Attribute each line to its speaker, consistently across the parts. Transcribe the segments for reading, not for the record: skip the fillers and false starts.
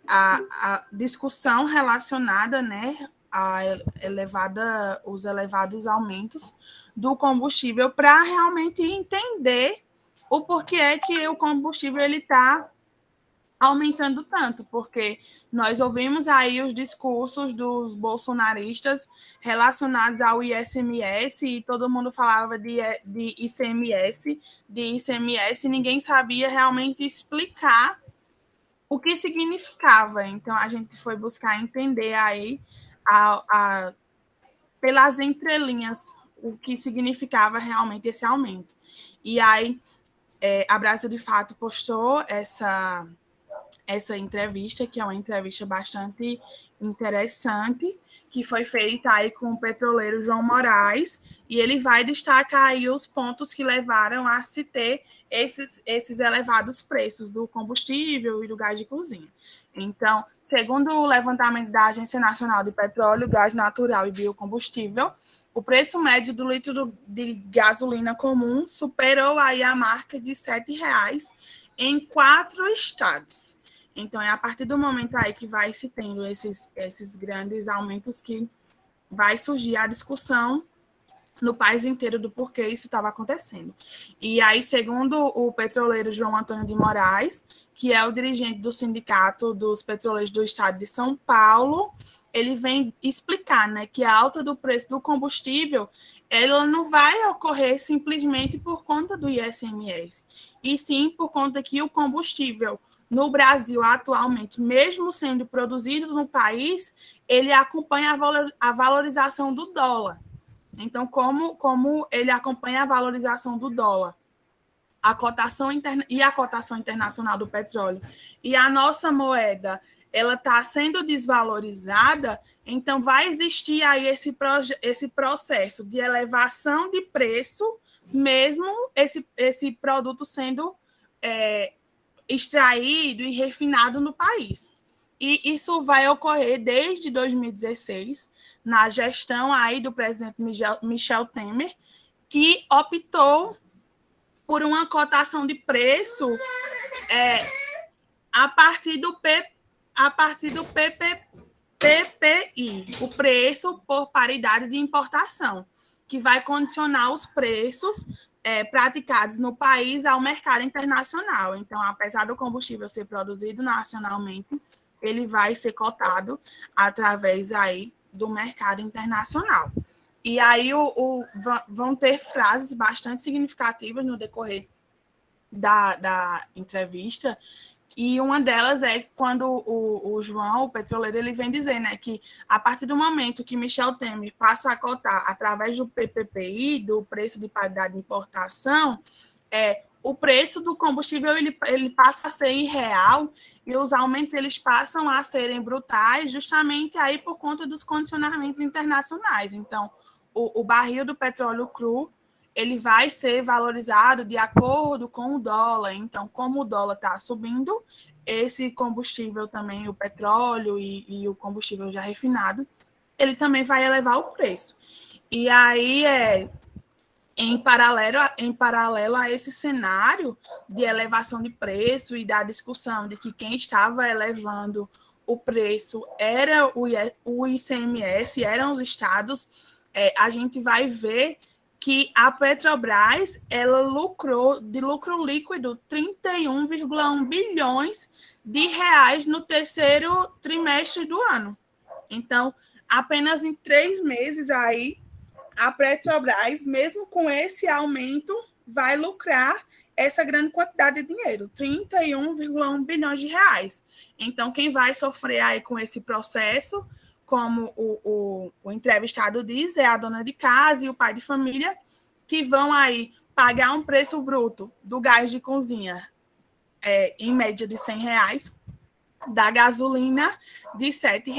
Speaker 1: a discussão relacionada, né, os elevados aumentos do combustível para realmente entender o porquê é que o combustível ele está aumentando tanto, porque nós ouvimos aí os discursos dos bolsonaristas relacionados ao ICMS e todo mundo falava de ICMS, e ninguém sabia realmente explicar o que significava. Então, a gente foi buscar entender aí, pelas entrelinhas, o que significava realmente esse aumento. E aí, a Brasil de Fato postou essa entrevista, que é uma entrevista bastante interessante, que foi feita aí com o petroleiro João Moraes, e ele vai destacar aí os pontos que levaram a se ter esses elevados preços do combustível e do gás de cozinha. Então, segundo o levantamento da Agência Nacional de Petróleo, Gás Natural e Biocombustível, o preço médio do litro de gasolina comum superou aí a marca de R$ 7,00 em 4 estados. Então, é a partir do momento aí que vai se tendo esses grandes aumentos que vai surgir a discussão no país inteiro do porquê isso estava acontecendo. E aí, segundo o petroleiro João Antônio de Moraes, que é o dirigente do Sindicato dos Petroleiros do Estado de São Paulo, ele vem explicar, né, que a alta do preço do combustível ela não vai ocorrer simplesmente por conta do ICMS, e sim por conta que o combustível no Brasil atualmente, mesmo sendo produzido no país, ele acompanha a valorização do dólar. Então, como ele acompanha a valorização do dólar, a cotação interna e a cotação internacional do petróleo, e a nossa moeda ela está sendo desvalorizada, então vai existir aí esse processo de elevação de preço, mesmo esse produto sendo extraído e refinado no país. E isso vai ocorrer desde 2016, na gestão aí do presidente Michel Temer, que optou por uma cotação de preço a partir do PPI, o preço por paridade de importação, que vai condicionar os preços praticados no país ao mercado internacional. Então, apesar do combustível ser produzido nacionalmente, ele vai ser cotado através aí do mercado internacional. E aí vão ter frases bastante significativas no decorrer da entrevista, e uma delas é quando o João, o petroleiro, ele vem dizer, né, que a partir do momento que Michel Temer passa a cotar através do PPI, do preço de paridade de importação, o preço do combustível ele passa a ser irreal, e os aumentos eles passam a serem brutais, justamente aí por conta dos condicionamentos internacionais. Então, o barril do petróleo cru ele vai ser valorizado de acordo com o dólar. Então, como o dólar está subindo, esse combustível também, o petróleo e o combustível já refinado, ele também vai elevar o preço. E aí, em paralelo a esse cenário de elevação de preço e da discussão de que quem estava elevando o preço era o ICMS, eram os estados, a gente vai ver que a Petrobras ela lucrou de lucro líquido 31,1 bilhões de reais no terceiro trimestre do ano. Então, apenas em 3 meses aí, a Petrobras, mesmo com esse aumento, vai lucrar essa grande quantidade de dinheiro, 31,1 bilhões de reais. Então, quem vai sofrer aí com esse processo, como o entrevistado diz, é a dona de casa e o pai de família, que vão aí pagar um preço bruto do gás de cozinha em média de R$ 100, da gasolina de R$ 7,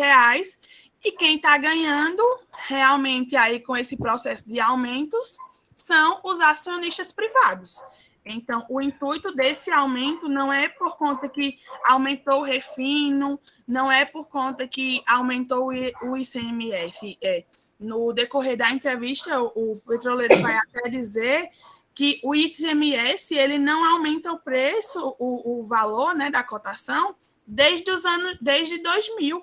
Speaker 1: e quem está ganhando realmente aí com esse processo de aumentos são os acionistas privados. Então, o intuito desse aumento não é por conta que aumentou o refino, não é por conta que aumentou o ICMS. No decorrer da entrevista, o petroleiro vai até dizer que o ICMS ele não aumenta o preço, o valor, né, da cotação, desde 2000.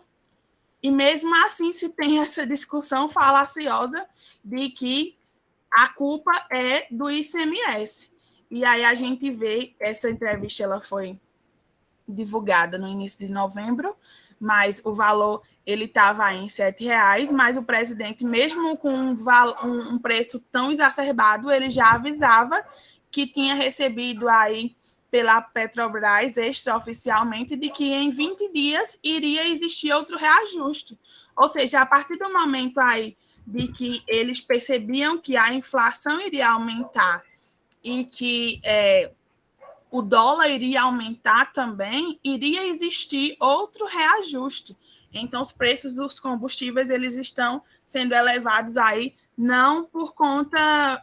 Speaker 1: E mesmo assim se tem essa discussão falaciosa de que a culpa é do ICMS. E aí a gente vê, essa entrevista ela foi divulgada no início de novembro, mas o valor ele estava em R$7, mas o presidente, mesmo com um preço tão exacerbado, ele já avisava que tinha recebido aí pela Petrobras extraoficialmente de que em 20 dias iria existir outro reajuste. Ou seja, a partir do momento aí de que eles percebiam que a inflação iria aumentar e que o dólar iria aumentar também, iria existir outro reajuste. Então, os preços dos combustíveis eles estão sendo elevados aí não por conta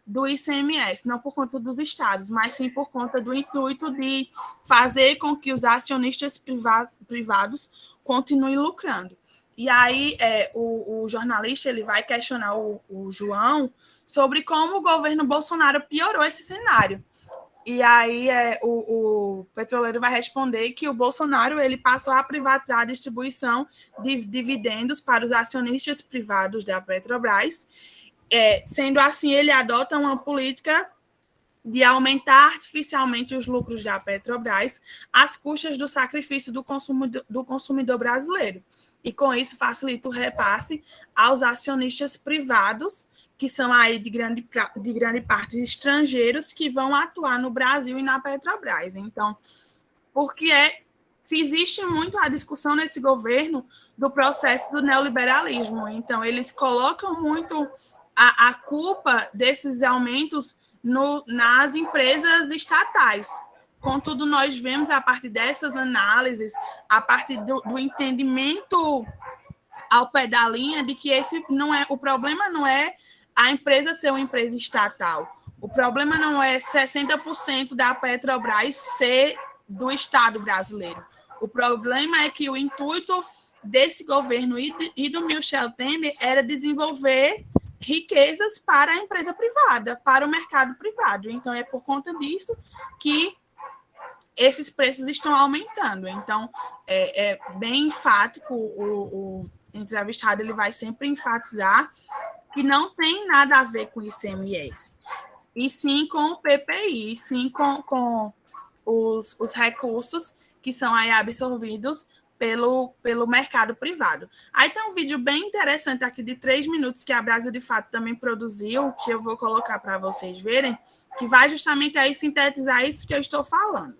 Speaker 1: do ICMS, não por conta dos estados, mas sim por conta do intuito de fazer com que os acionistas privados continuem lucrando. E aí o jornalista ele vai questionar o João sobre como o governo Bolsonaro piorou esse cenário. E aí o petroleiro vai responder que o Bolsonaro ele passou a privatizar a distribuição de dividendos para os acionistas privados da Petrobras. Sendo assim, ele adota uma política de aumentar artificialmente os lucros da Petrobras às custas do sacrifício do consumidor brasileiro. E com isso facilita o repasse aos acionistas privados, que são aí de grande parte estrangeiros que vão atuar no Brasil e na Petrobras. Então, porque se existe muito a discussão nesse governo do processo do neoliberalismo. Então, eles colocam muito a culpa desses aumentos nas empresas estatais. Contudo, nós vemos, a partir dessas análises, a partir do entendimento ao pé da linha, de que o problema não é a empresa ser uma empresa estatal. O problema não é 60% da Petrobras ser do Estado brasileiro. O problema é que o intuito desse governo e do Michel Temer era desenvolver riquezas para a empresa privada, para o mercado privado. Então, é por conta disso que esses preços estão aumentando. Então, é bem enfático, o entrevistado ele vai sempre enfatizar que não tem nada a ver com o ICMS, e sim com o PPI, e sim com os recursos que são aí absorvidos pelo mercado privado. Aí tem um vídeo bem interessante aqui de 3 minutos que a Brasil de Fato também produziu, que eu vou colocar para vocês verem, que vai justamente aí sintetizar isso que eu estou falando.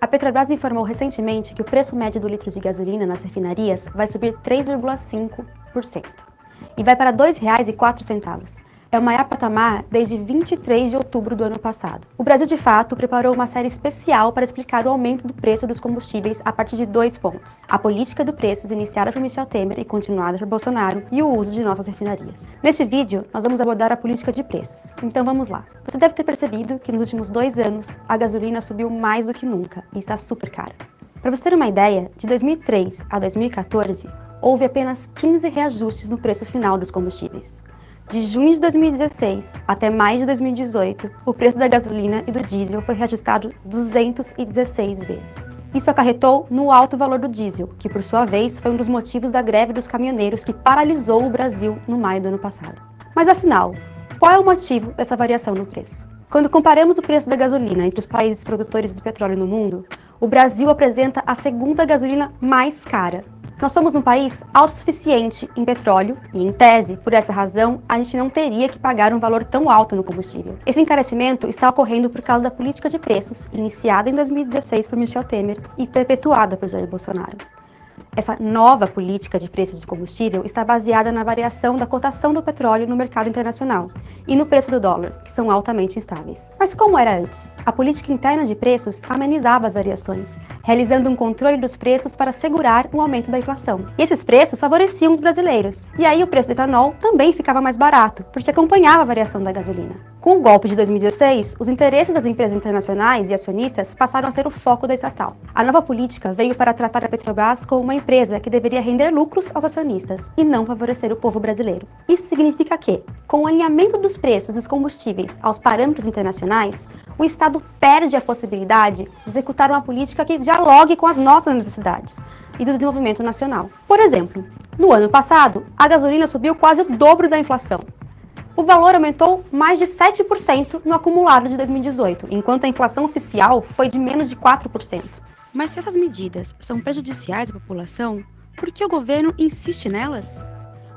Speaker 2: A Petrobras informou recentemente que o preço médio do litro de gasolina nas refinarias vai subir 3,5% e vai para R$ 2,04. É o maior patamar desde 23 de outubro do ano passado. O Brasil de Fato preparou uma série especial para explicar o aumento do preço dos combustíveis a partir de 2 pontos: a política de preços iniciada por Michel Temer e continuada por Bolsonaro e o uso de nossas refinarias. Neste vídeo, nós vamos abordar a política de preços. Então vamos lá. Você deve ter percebido que nos últimos 2 anos a gasolina subiu mais do que nunca e está super cara. Para você ter uma ideia, de 2003 a 2014, houve apenas 15 reajustes no preço final dos combustíveis. De junho de 2016 até maio de 2018, o preço da gasolina e do diesel foi reajustado 216 vezes. Isso acarretou no alto valor do diesel, que por sua vez foi um dos motivos da greve dos caminhoneiros que paralisou o Brasil no maio do ano passado. Mas afinal, qual é o motivo dessa variação no preço? Quando comparamos o preço da gasolina entre os países produtores de petróleo no mundo, o Brasil apresenta a segunda gasolina mais cara. Nós somos um país autossuficiente em petróleo e, em tese, por essa razão, a gente não teria que pagar um valor tão alto no combustível. Esse encarecimento está ocorrendo por causa da política de preços iniciada em 2016 por Michel Temer e perpetuada por Jair Bolsonaro. Essa nova política de preços de combustível está baseada na variação da cotação do petróleo no mercado internacional e no preço do dólar, que são altamente instáveis. Mas como era antes? A política interna de preços amenizava as variações, realizando um controle dos preços para segurar o aumento da inflação. E esses preços favoreciam os brasileiros. E aí o preço do etanol também ficava mais barato, porque acompanhava a variação da gasolina. Com o golpe de 2016, os interesses das empresas internacionais e acionistas passaram a ser o foco da estatal. A nova política veio para tratar a Petrobras como uma empresa que deveria render lucros aos acionistas e não favorecer o povo brasileiro. Isso significa que, com o alinhamento dos preços dos combustíveis aos parâmetros internacionais, o Estado perde a possibilidade de executar uma política que dialogue com as nossas necessidades e do desenvolvimento nacional. Por exemplo, no ano passado, a gasolina subiu quase o dobro da inflação. O valor aumentou mais de 7% no acumulado de 2018, enquanto a inflação oficial foi de menos de 4%. Mas se essas medidas são prejudiciais à população, por que o governo insiste nelas?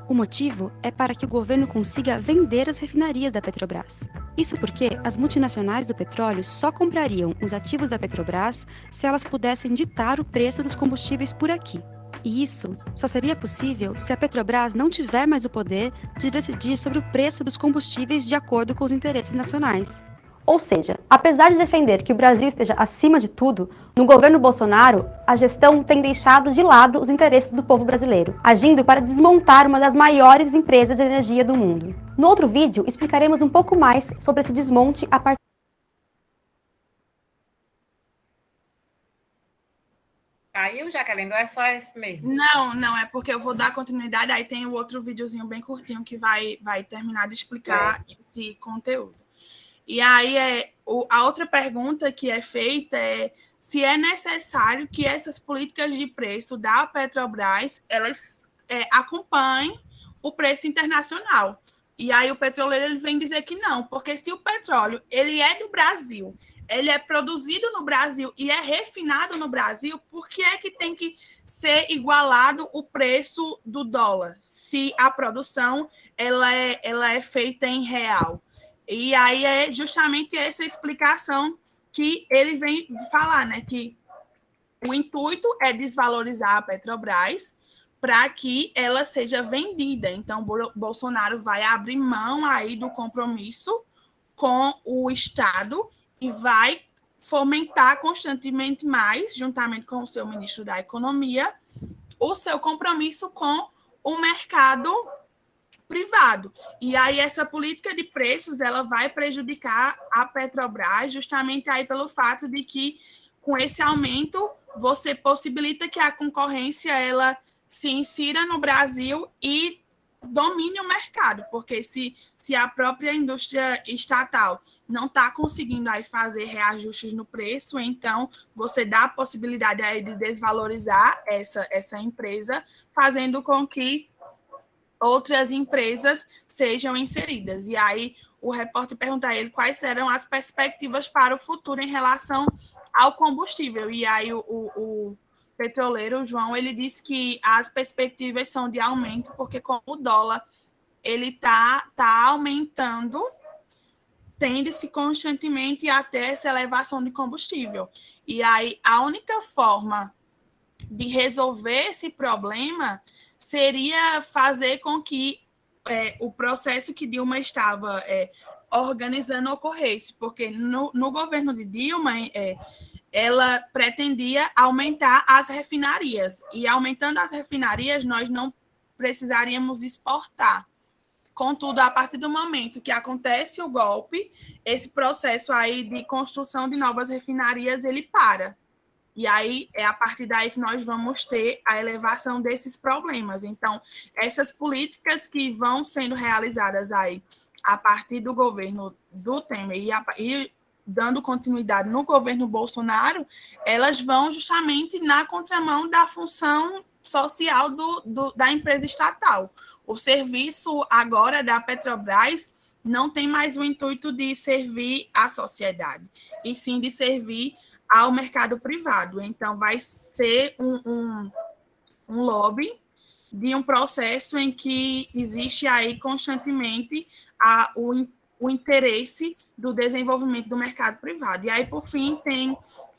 Speaker 2: O motivo é para que o governo consiga vender as refinarias da Petrobras. Isso porque as multinacionais do petróleo só comprariam os ativos da Petrobras se elas pudessem ditar o preço dos combustíveis por aqui. E isso só seria possível se a Petrobras não tiver mais o poder de decidir sobre o preço dos combustíveis de acordo com os interesses nacionais. Ou seja, apesar de defender que o Brasil esteja acima de tudo, no governo Bolsonaro, a gestão tem deixado de lado os interesses do povo brasileiro, agindo para desmontar uma das maiores empresas de energia do mundo. No outro vídeo, explicaremos um pouco mais sobre esse desmonte a partir.
Speaker 3: Caiu, Jaqueline? Ou é só esse mesmo?
Speaker 1: Não, é porque eu vou dar continuidade, aí tem o outro videozinho bem curtinho que vai terminar de explicar esse conteúdo. E aí, a outra pergunta que é feita é se é necessário que essas políticas de preço da Petrobras, elas acompanhem o preço internacional. E aí o petroleiro ele vem dizer que não, porque se o petróleo ele é do Brasil, ele é produzido no Brasil e é refinado no Brasil, por que é que tem que ser igualado o preço do dólar, se a produção ela é feita em real? E aí é justamente essa explicação que ele vem falar, né? Que o intuito é desvalorizar a Petrobras para que ela seja vendida. Então, Bolsonaro vai abrir mão aí do compromisso com o Estado e vai fomentar constantemente mais, juntamente com o seu ministro da Economia, o seu compromisso com o mercado privado. E aí essa política de preços ela vai prejudicar a Petrobras justamente aí pelo fato de que com esse aumento você possibilita que a concorrência ela se insira no Brasil e domine o mercado, porque se a própria indústria estatal não está conseguindo aí fazer reajustes no preço, então você dá a possibilidade aí de desvalorizar essa empresa, fazendo com que outras empresas sejam inseridas. E aí o repórter pergunta a ele quais serão as perspectivas para o futuro em relação ao combustível. E aí o petroleiro, o João, ele disse que as perspectivas são de aumento, porque como o dólar ele tá aumentando, tende-se constantemente até essa elevação de combustível. E aí a única forma de resolver esse problema seria fazer com que o processo que Dilma estava organizando ocorresse, porque no governo de Dilma ela pretendia aumentar as refinarias, e aumentando as refinarias nós não precisaríamos exportar. Contudo, a partir do momento que acontece o golpe, esse processo aí de construção de novas refinarias, ele para. E aí é a partir daí que nós vamos ter a elevação desses problemas. Então, essas políticas que vão sendo realizadas aí a partir do governo do Temer e dando continuidade no governo Bolsonaro, elas vão justamente na contramão da função social da empresa estatal. O serviço agora da Petrobras não tem mais o intuito de servir à sociedade, e sim de servir ao mercado privado. Então, vai ser um lobby de um processo em que existe aí constantemente o interesse do desenvolvimento do mercado privado. E aí, por fim, tem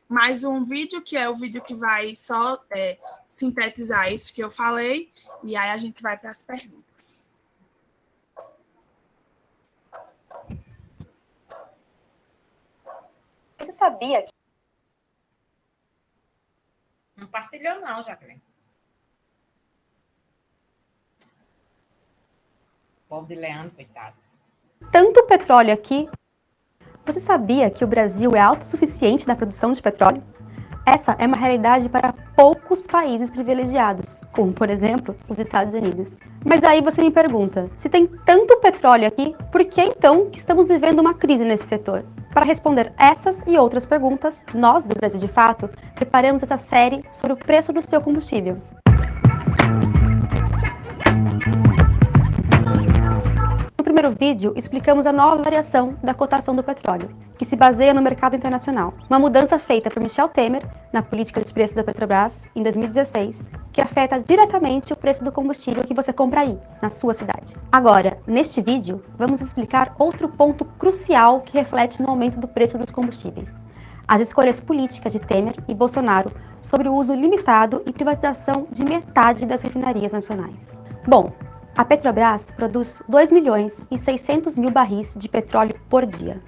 Speaker 1: mais um vídeo, que é o vídeo que vai só sintetizar isso que eu falei, e aí a gente vai para as perguntas.
Speaker 2: Você sabia que...
Speaker 3: Não partilhou, não, Jacqueline. Pobre de Leandro, coitado.
Speaker 2: Tanto petróleo aqui... Você sabia que o Brasil é autossuficiente na produção de petróleo? Essa é uma realidade para poucos países privilegiados, como, por exemplo, os Estados Unidos. Mas aí você me pergunta, se tem tanto petróleo aqui, por que então que estamos vivendo uma crise nesse setor? Para responder essas e outras perguntas, nós, do Brasil de Fato, preparamos essa série sobre o preço do seu combustível. No primeiro vídeo, explicamos a nova variação da cotação do petróleo, que se baseia no mercado internacional. Uma mudança feita por Michel Temer na política de preço da Petrobras em 2016, que afeta diretamente o preço do combustível que você compra aí, na sua cidade. Agora, neste vídeo, vamos explicar outro ponto crucial que reflete no aumento do preço dos combustíveis: as escolhas políticas de Temer e Bolsonaro sobre o uso limitado e privatização de metade das refinarias nacionais. Bom, a Petrobras produz 2.600.000 barris de petróleo por dia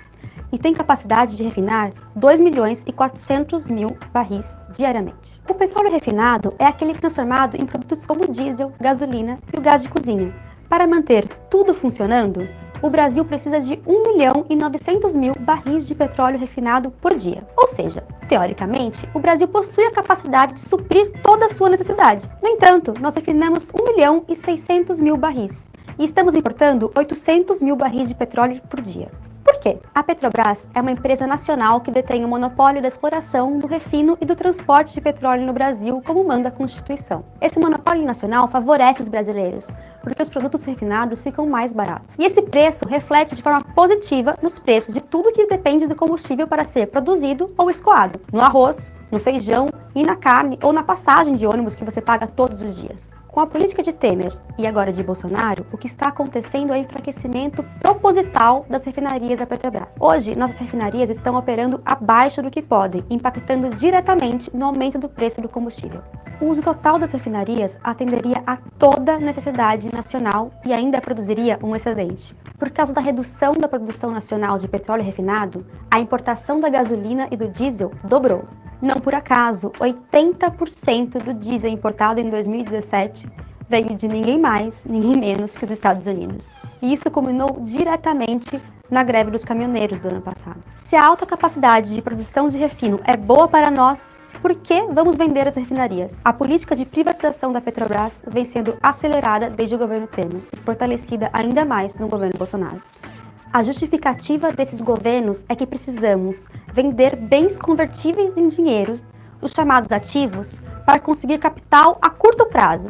Speaker 2: e tem capacidade de refinar 2.400.000 barris diariamente. O petróleo refinado é aquele transformado em produtos como diesel, gasolina e o gás de cozinha. Para manter tudo funcionando, o Brasil precisa de 1.900.000 barris de petróleo refinado por dia. Ou seja, teoricamente, o Brasil possui a capacidade de suprir toda a sua necessidade. No entanto, nós refinamos 1.600.000 barris e estamos importando 800.000 barris de petróleo por dia. Por quê? A Petrobras é uma empresa nacional que detém o monopólio da exploração, do refino e do transporte de petróleo no Brasil, como manda a Constituição. Esse monopólio nacional favorece os brasileiros, porque os produtos refinados ficam mais baratos. E esse preço reflete de forma positiva nos preços de tudo que depende do combustível para ser produzido ou escoado, no arroz, no feijão e na carne ou na passagem de ônibus que você paga todos os dias. Com a política de Temer e agora de Bolsonaro, o que está acontecendo é o enfraquecimento proposital das refinarias da Petrobras. Hoje, nossas refinarias estão operando abaixo do que podem, impactando diretamente no aumento do preço do combustível. O uso total das refinarias atenderia a toda a necessidade nacional e ainda produziria um excedente. Por causa da redução da produção nacional de petróleo refinado, a importação da gasolina e do diesel dobrou. Não por acaso, 80% do diesel importado em 2017 veio de ninguém mais, ninguém menos que os Estados Unidos. E isso culminou diretamente na greve dos caminhoneiros do ano passado. Se a alta capacidade de produção de refino é boa para nós, por que vamos vender as refinarias? A política de privatização da Petrobras vem sendo acelerada desde o governo Temer e fortalecida ainda mais no governo Bolsonaro. A justificativa desses governos é que precisamos vender bens convertíveis em dinheiro, os chamados ativos, para conseguir capital a curto prazo.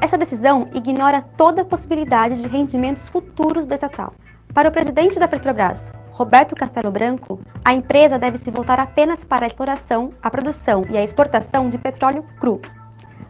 Speaker 2: Essa decisão ignora toda a possibilidade de rendimentos futuros da estatal. Para o presidente da Petrobras, Roberto Castello Branco, a empresa deve se voltar apenas para a exploração, a produção e a exportação de petróleo cru.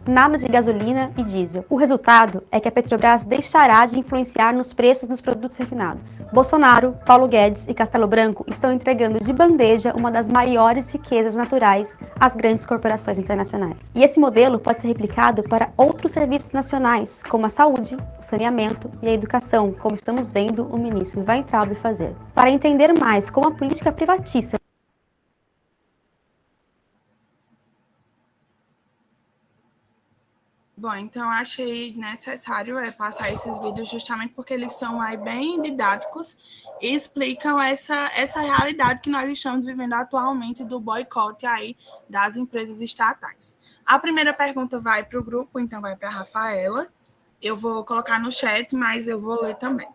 Speaker 2: Nada de gasolina e diesel. O resultado é que a Petrobras deixará de influenciar nos preços dos produtos refinados. Bolsonaro, Paulo Guedes e Castello Branco estão entregando de bandeja uma das maiores riquezas naturais às grandes corporações internacionais. E esse modelo pode ser replicado para outros serviços nacionais, como a saúde, o saneamento e a educação, como estamos vendo o ministro Weintraub fazer. Para entender mais como a política privatista
Speaker 1: Bom, então achei necessário passar esses vídeos justamente porque eles são aí bem didáticos e explicam essa realidade que nós estamos vivendo atualmente do boicote aí das empresas estatais. A primeira pergunta vai para o grupo, então vai para a Rafaela. Eu vou colocar no chat, mas eu vou ler também.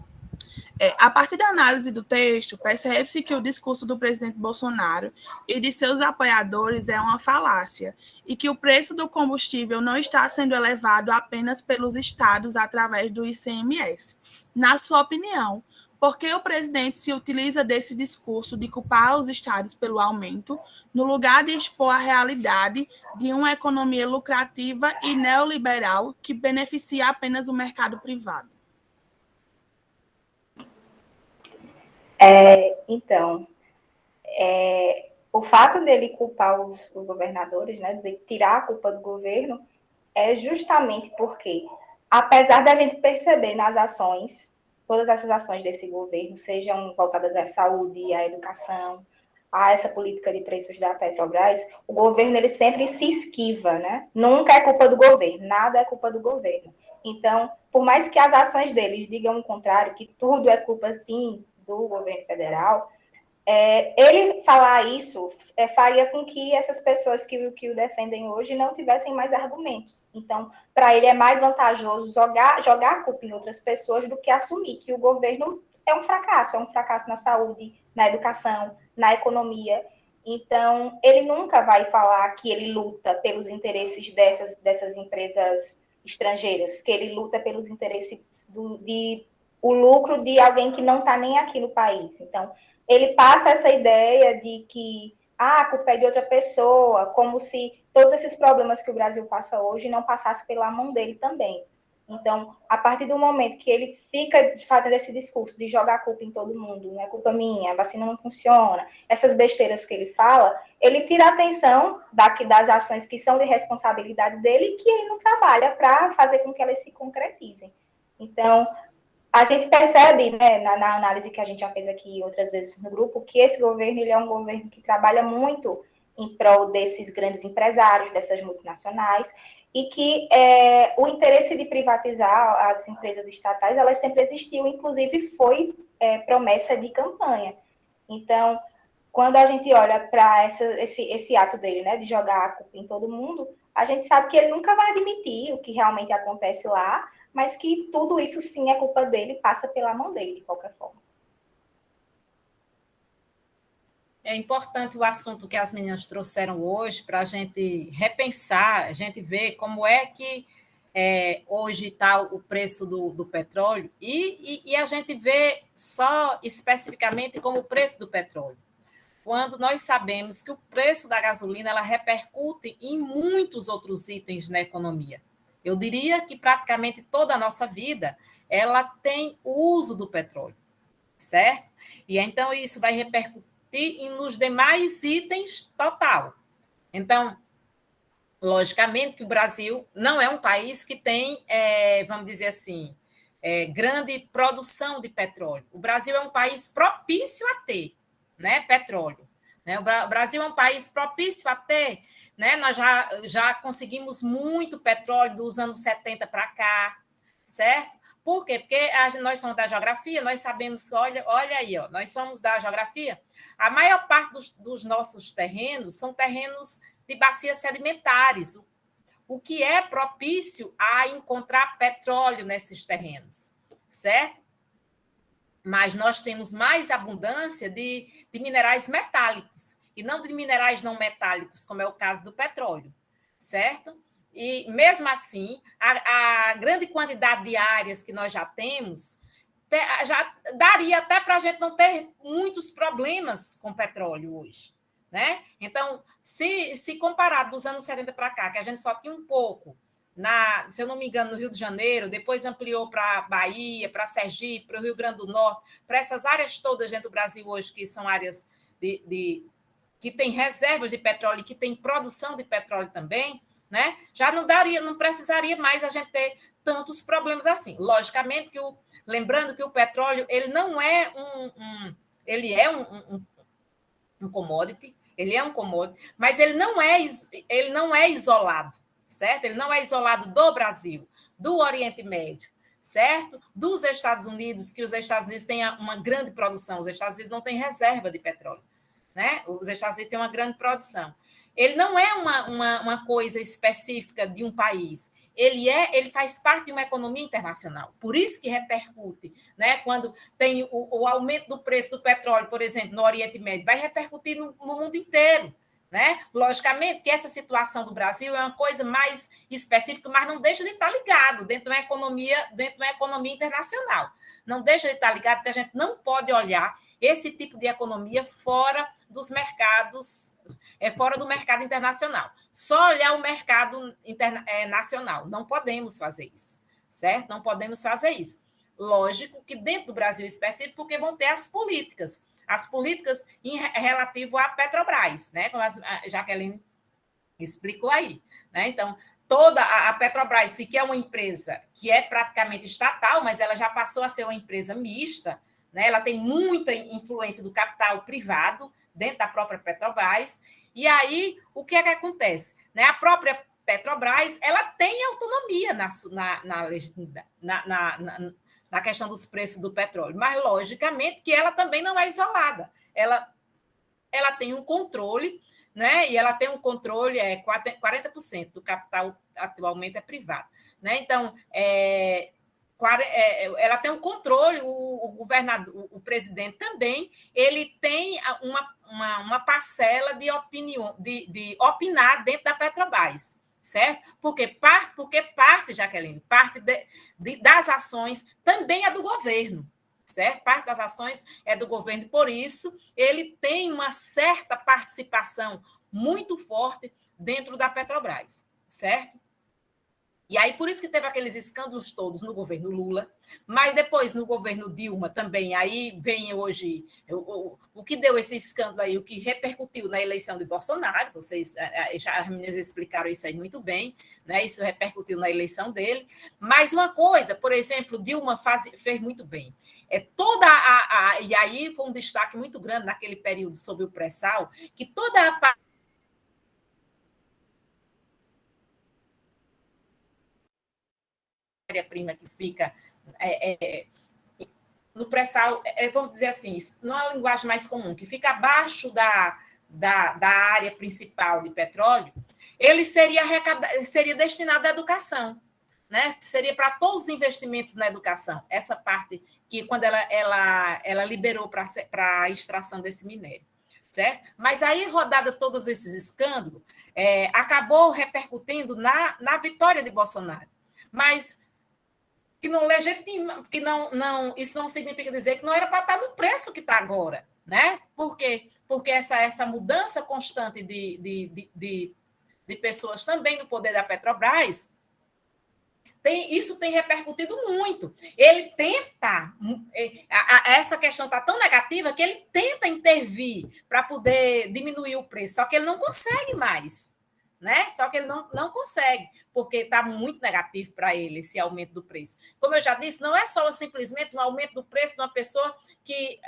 Speaker 1: A partir da análise do texto, percebe-se que o discurso do presidente Bolsonaro e de seus apoiadores é uma falácia e que o preço do combustível não está sendo elevado apenas pelos estados através do ICMS. Na sua opinião, por que o presidente se utiliza desse discurso de culpar os estados pelo aumento, no lugar de expor a realidade de uma economia lucrativa e neoliberal que beneficia apenas o mercado privado?
Speaker 4: o fato dele culpar os governadores, né, dizer, tirar a culpa do governo, é justamente porque, apesar da gente perceber nas ações, todas essas ações desse governo, sejam voltadas à saúde, à educação, a essa política de preços da Petrobras, o governo ele sempre se esquiva, né? Nunca é culpa do governo, nada é culpa do governo. Então, por mais que as ações deles digam o contrário, que tudo é culpa, sim, do governo federal, ele falar isso faria com que essas pessoas que o defendem hoje não tivessem mais argumentos. Então, para ele é mais vantajoso jogar a culpa em outras pessoas do que assumir que o governo é um fracasso na saúde, na educação, na economia. Então, ele nunca vai falar que ele luta pelos interesses dessas empresas estrangeiras, que ele luta pelos interesses o lucro de alguém que não está nem aqui no país. Então, ele passa essa ideia de que a culpa é de outra pessoa, como se todos esses problemas que o Brasil passa hoje não passassem pela mão dele também. Então, a partir do momento que ele fica fazendo esse discurso de jogar a culpa em todo mundo, não é culpa minha, a vacina não funciona, essas besteiras que ele fala, ele tira a atenção das ações que são de responsabilidade dele e que ele não trabalha para fazer com que elas se concretizem. Então, a gente percebe, né, na análise que a gente já fez aqui outras vezes no grupo, que esse governo ele é um governo que trabalha muito em prol desses grandes empresários, dessas multinacionais, e que o interesse de privatizar as empresas estatais, elas sempre existiu, inclusive foi promessa de campanha. Então, quando a gente olha para esse ato dele, né, de jogar a culpa em todo mundo, a gente sabe que ele nunca vai admitir o que realmente acontece lá, mas que tudo isso sim é culpa dele, passa pela mão dele, de qualquer forma.
Speaker 3: É importante o assunto que as meninas trouxeram hoje para a gente repensar, a gente ver como é que hoje está o preço do petróleo e a gente vê só especificamente como o preço do petróleo, quando nós sabemos que o preço da gasolina ela repercute em muitos outros itens na economia. Eu diria que praticamente toda a nossa vida ela tem o uso do petróleo, certo? E então isso vai repercutir nos demais itens total. Então, logicamente que o Brasil não é um país que tem, vamos dizer assim, grande produção de petróleo. O Brasil é um país propício a ter, né, petróleo. Né? O Brasil é um país propício a ter, né? Nós já conseguimos muito petróleo dos anos 70 para cá, certo? Por quê? Porque nós somos da geografia, nós sabemos, olha aí, ó, nós somos da geografia, a maior parte dos nossos terrenos são terrenos de bacias sedimentares, o que é propício a encontrar petróleo nesses terrenos, certo? Mas nós temos mais abundância de minerais metálicos, e não de minerais não metálicos, como é o caso do petróleo, certo? E, mesmo assim, a grande quantidade de áreas que nós já temos, já daria até para a gente não ter muitos problemas com petróleo hoje. Né? Então, se comparado dos anos 70 para cá, que a gente só tinha um pouco, se eu não me engano, no Rio de Janeiro, depois ampliou para Bahia, para Sergipe, para o Rio Grande do Norte, para essas áreas todas dentro do Brasil hoje, que são áreas que têm reservas de petróleo e que têm produção de petróleo também, né? Já não precisaria mais a gente ter tantos problemas assim. Logicamente, lembrando que o petróleo ele não é ele é um commodity, mas ele não é isolado, certo? Ele não é isolado do Brasil, do Oriente Médio, certo? Dos Estados Unidos, que os Estados Unidos têm uma grande produção, os Estados Unidos não têm reserva de petróleo, né? Os Estados Unidos têm uma grande produção. Ele não é uma coisa específica de um país. Ele faz parte de uma economia internacional. Por isso que repercute, né? Quando tem o aumento do preço do petróleo, por exemplo, no Oriente Médio, vai repercutir no mundo inteiro. Né? Logicamente que essa situação do Brasil é uma coisa mais específica, mas não deixa de estar ligado dentro de uma economia internacional. Não deixa de estar ligado, porque a gente não pode olhar esse tipo de economia fora dos mercados, fora do mercado internacional. Só olhar o mercado nacional. Não podemos fazer isso, certo? Não podemos fazer isso. Lógico que dentro do Brasil específico, porque vão ter as políticas. as políticas relativo à Petrobras, né? Como a Jaqueline explicou aí, né? Então, toda a Petrobras, se que é uma empresa que é praticamente estatal, mas ela já passou a ser uma empresa mista, né? Ela tem muita influência do capital privado dentro da própria Petrobras. E aí, o que é que acontece? Né? A própria Petrobras, ela tem autonomia na questão dos preços do petróleo, mas, logicamente, que ela também não é isolada. Ela tem um controle, né? E ela tem um controle, 40% do capital atualmente é privado. Né? Então, ela tem um controle, o governador, o presidente também, ele tem uma parcela de opinião, de opinar dentro da Petrobras, certo? Porque parte, Jaqueline, parte das ações também é do governo, certo? Parte das ações é do governo, por isso ele tem uma certa participação muito forte dentro da Petrobras, certo? E aí, por isso que teve aqueles escândalos todos no governo Lula, mas depois no governo Dilma também, aí vem hoje o que deu esse escândalo aí, o que repercutiu na eleição de Bolsonaro, vocês, as meninas explicaram isso aí muito bem, né? Isso repercutiu na eleição dele, mas uma coisa, por exemplo, Dilma fez muito bem, e aí foi um destaque muito grande naquele período sobre o pré-sal, que toda a matéria-prima que fica no pré-sal, vamos dizer assim, não é uma linguagem mais comum, que fica abaixo da área principal de petróleo, ele seria destinado à educação, né? Seria para todos os investimentos na educação, essa parte que quando ela liberou para a extração desse minério. Certo? Mas aí, rodada todos esses escândalos, acabou repercutindo na vitória de Bolsonaro. Mas que não legitima, que isso não significa dizer que não era para estar no preço que está agora, né? Por quê? Porque essa mudança constante de pessoas também no poder da Petrobras, isso tem repercutido muito. Ele tenta, essa questão está tão negativa que ele tenta intervir para poder diminuir o preço, só que ele não consegue mais. Né? Só que ele não consegue, porque está muito negativo para ele esse aumento do preço. Como eu já disse, não é só simplesmente um aumento do preço de uma pessoa que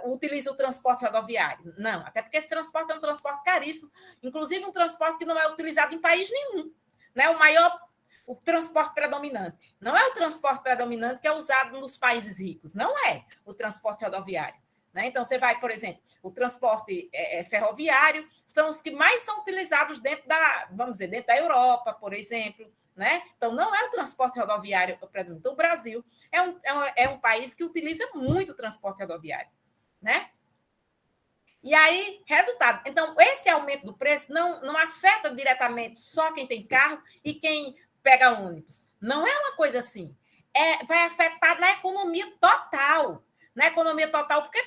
Speaker 3: utiliza o transporte rodoviário. Não, até porque esse transporte é um transporte caríssimo, inclusive um transporte que não é utilizado em país nenhum. Né? O transporte predominante. Não é o transporte predominante que é usado nos países ricos, não é o transporte rodoviário. Né? Então, você vai, por exemplo, o transporte ferroviário são os que mais são utilizados dentro da Europa, por exemplo. Né? Então, não é o transporte rodoviário predominante. Então, o Brasil é um país que utiliza muito o transporte rodoviário. Né? E aí, resultado. Então, esse aumento do preço não afeta diretamente só quem tem carro e quem pega ônibus. Não é uma coisa assim. Vai afetar na economia total. Na economia total, porque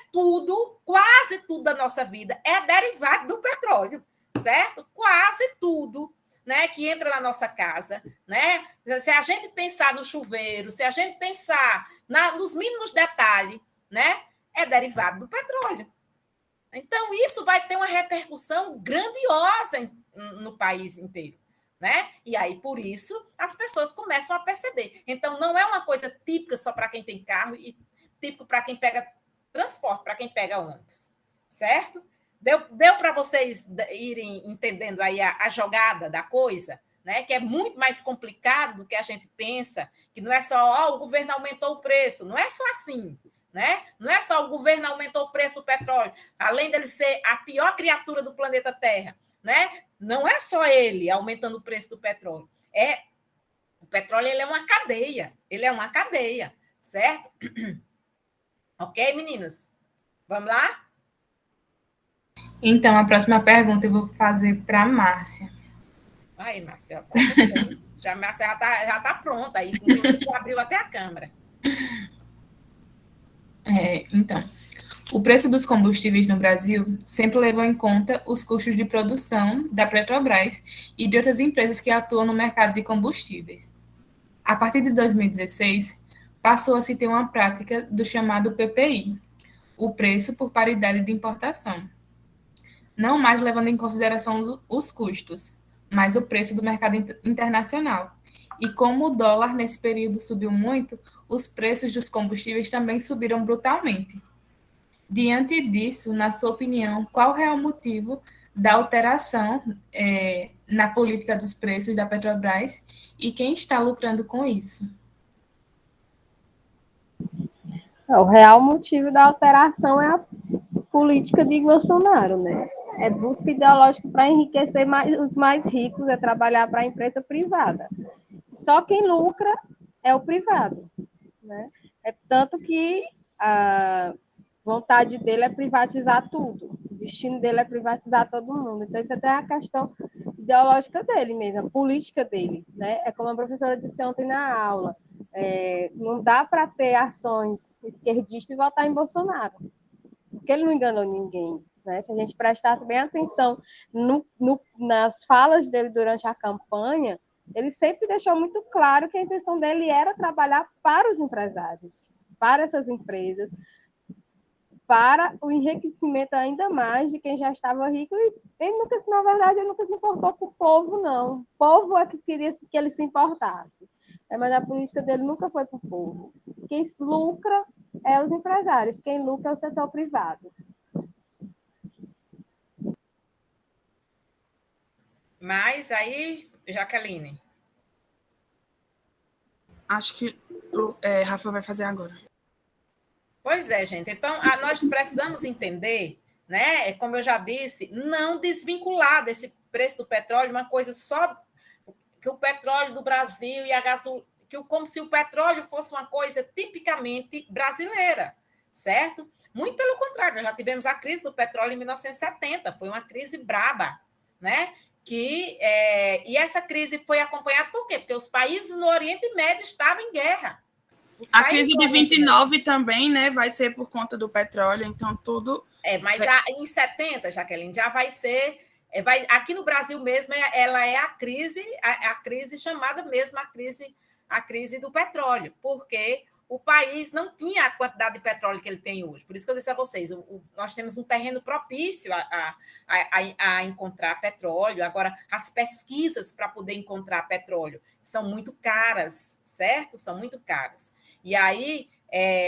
Speaker 3: quase tudo da nossa vida é derivado do petróleo, certo? Quase tudo, né, que entra na nossa casa, né? Se a gente pensar no chuveiro, se a gente pensar nos mínimos detalhes, né, é derivado do petróleo. Então, isso vai ter uma repercussão grandiosa no país inteiro. Né? E aí, por isso, as pessoas começam a perceber. Então, não é uma coisa típica só para quem tem carro e típico para quem pega transporte, para quem pega ônibus, certo? Deu para vocês irem entendendo aí a jogada da coisa, né? Que é muito mais complicado do que a gente pensa, que não é só o governo aumentou o preço, não é só assim, né? Não é só o governo aumentou o preço do petróleo, além dele ser a pior criatura do planeta Terra, né? Não é só ele aumentando o preço do petróleo, o petróleo ele é uma cadeia, certo? Ok, meninas? Vamos lá?
Speaker 5: Então, a próxima pergunta eu vou fazer para a Márcia.
Speaker 3: Aí, Márcia, a Márcia já tá pronta, aí abriu até a câmera.
Speaker 5: Então, o preço dos combustíveis no Brasil sempre levou em conta os custos de produção da Petrobras e de outras empresas que atuam no mercado de combustíveis. A partir de 2016, passou a se ter uma prática do chamado PPI, o preço por paridade de importação, não mais levando em consideração os custos, mas o preço do mercado internacional. E como o dólar nesse período subiu muito, os preços dos combustíveis também subiram brutalmente. Diante disso, na sua opinião, qual o real motivo da alteração na política dos preços da Petrobras e quem está lucrando com isso?
Speaker 6: O real motivo da alteração é a política de Bolsonaro, né? É busca ideológica para enriquecer os mais ricos, é trabalhar para a empresa privada. Só quem lucra é o privado, né? É tanto que a vontade dele é privatizar tudo, o destino dele é privatizar todo mundo. Então, isso até é a questão ideológica dele mesmo, a política dele, né? É como a professora disse ontem na aula, não dá para ter ações esquerdistas e votar em Bolsonaro, porque ele não enganou ninguém, né? Se a gente prestasse bem atenção nas falas dele durante a campanha, ele sempre deixou muito claro que a intenção dele era trabalhar para os empresários, para essas empresas, para o enriquecimento ainda mais de quem já estava rico. E ele nunca, na verdade, ele nunca se importou com o povo, não. O povo é que queria que ele se importasse. Mas a política dele nunca foi para o povo. Quem lucra é os empresários, quem lucra é o setor privado.
Speaker 3: Mas aí, Jaqueline.
Speaker 1: Acho que Rafa vai fazer agora.
Speaker 3: Pois é, gente. Então, nós precisamos entender, né? Como eu já disse, não desvincular desse preço do petróleo uma coisa só que o petróleo do Brasil e a gasolina, como se o petróleo fosse uma coisa tipicamente brasileira, certo? Muito pelo contrário, nós já tivemos a crise do petróleo em 1970, foi uma crise braba, né? E essa crise foi acompanhada por quê? Porque os países no Oriente Médio estavam em guerra.
Speaker 1: A crise de 29 também, né, vai ser por conta do petróleo, então tudo...
Speaker 3: Mas em 70, Jaqueline, já vai ser... aqui no Brasil mesmo, ela é a crise chamada mesmo a crise do petróleo, porque o país não tinha a quantidade de petróleo que ele tem hoje. Por isso que eu disse a vocês, nós temos um terreno propício a encontrar petróleo. Agora, as pesquisas para poder encontrar petróleo são muito caras, certo? São muito caras. E aí,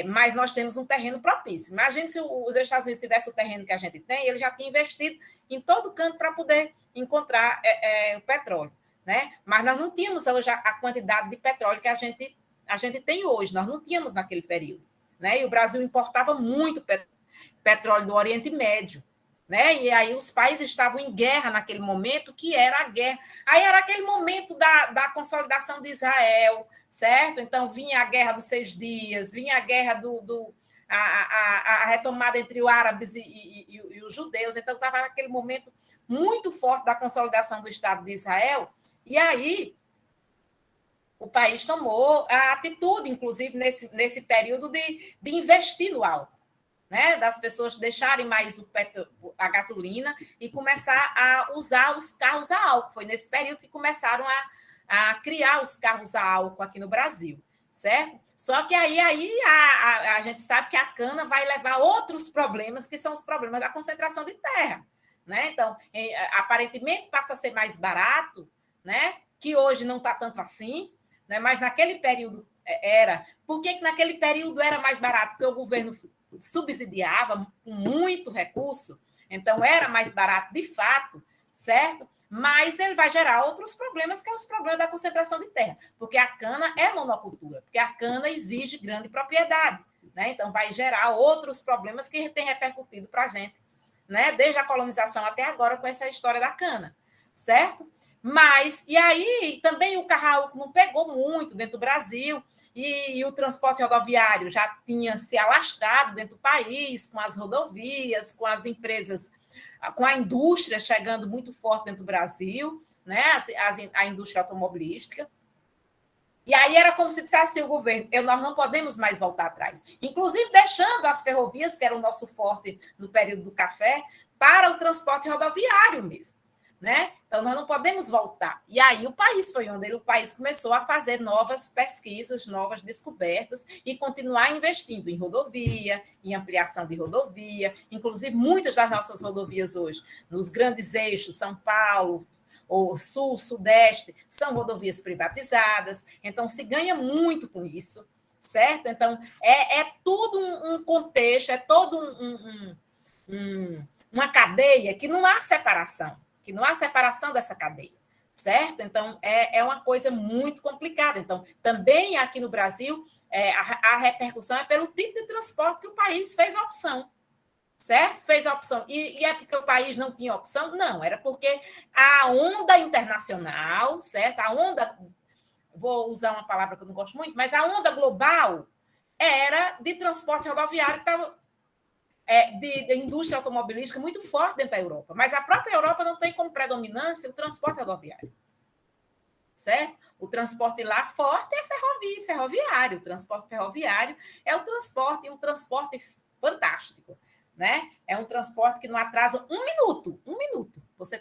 Speaker 3: mas nós temos um terreno propício. Imagine se os Estados Unidos tivessem o terreno que a gente tem, ele já tinha investido em todo canto para poder encontrar o petróleo, né? Mas nós não tínhamos hoje a quantidade de petróleo que a gente tem hoje, nós não tínhamos naquele período, né? E o Brasil importava muito petróleo do Oriente Médio, né? E aí os países estavam em guerra naquele momento, que era a guerra. Aí era aquele momento da consolidação de Israel, certo? Então, vinha a Guerra dos 6 Dias, vinha a guerra a retomada entre os árabes e os judeus. Então, estava naquele momento muito forte da consolidação do Estado de Israel. E aí, o país tomou a atitude, inclusive, nesse período de investir no álcool, né? Das pessoas deixarem mais a gasolina e começar a usar os carros a álcool. Foi nesse período que começaram a criar os carros a álcool aqui no Brasil, certo? Só que aí a gente sabe que a cana vai levar outros problemas, que são os problemas da concentração de terra, né? Então, aparentemente passa a ser mais barato, né? Que hoje não está tanto assim, né? Mas naquele período era. Por que naquele período era mais barato? Porque o governo subsidiava com muito recurso, então era mais barato de fato, certo? Mas ele vai gerar outros problemas, que é os problemas da concentração de terra, porque a cana é monocultura, porque a cana exige grande propriedade, né? Então vai gerar outros problemas que tem repercutido para a gente, né? Desde a colonização até agora com essa história da cana, certo? Mas, e aí também o carro não pegou muito dentro do Brasil, e o transporte rodoviário já tinha se alastrado dentro do país, com as rodovias, com as empresas, com a indústria chegando muito forte dentro do Brasil, né? A indústria automobilística. E aí era como se dissesse assim, o governo, nós não podemos mais voltar atrás. Inclusive deixando as ferrovias, que era o nosso forte no período do café, para o transporte rodoviário mesmo. né? Então, nós não podemos voltar. E aí o país foi onde o país começou a fazer novas pesquisas, novas descobertas e continuar investindo em rodovia, em ampliação de rodovia, inclusive muitas das nossas rodovias hoje, nos grandes eixos, São Paulo, ou Sul, Sudeste, são rodovias privatizadas, então se ganha muito com isso, certo? Então, é tudo um contexto, é todo uma cadeia que não há separação, dessa cadeia, certo? Então, é uma coisa muito complicada. Então, também aqui no Brasil, a repercussão é pelo tipo de transporte que o país fez a opção, certo? Fez a opção. E é porque o país não tinha opção? Não, era porque a onda internacional, certo? A onda, vou usar uma palavra que eu não gosto muito, mas a onda global era de transporte rodoviário que estava de indústria automobilística muito forte dentro da Europa, mas a própria Europa não tem como predominância o transporte rodoviário, certo? O transporte lá forte é ferroviário, o transporte ferroviário é um transporte fantástico, né? É um transporte que não atrasa um minuto. Você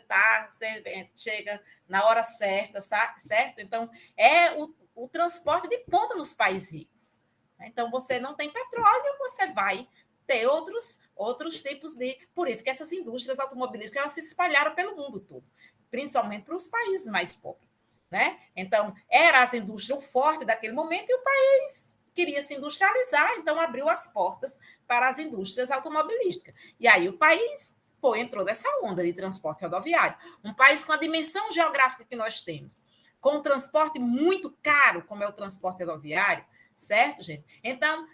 Speaker 3: chega na hora certa, certo? Então, é o transporte de ponta nos países ricos. Então, você não tem petróleo, você vai ter outros tipos de... Por isso que essas indústrias automobilísticas elas se espalharam pelo mundo todo, principalmente para os países mais pobres, né? Então, era as indústrias fortes daquele momento e o país queria se industrializar, então abriu as portas para as indústrias automobilísticas. E aí o país entrou nessa onda de transporte rodoviário. Um país com a dimensão geográfica que nós temos, com um transporte muito caro, como é o transporte rodoviário, certo, gente? Então,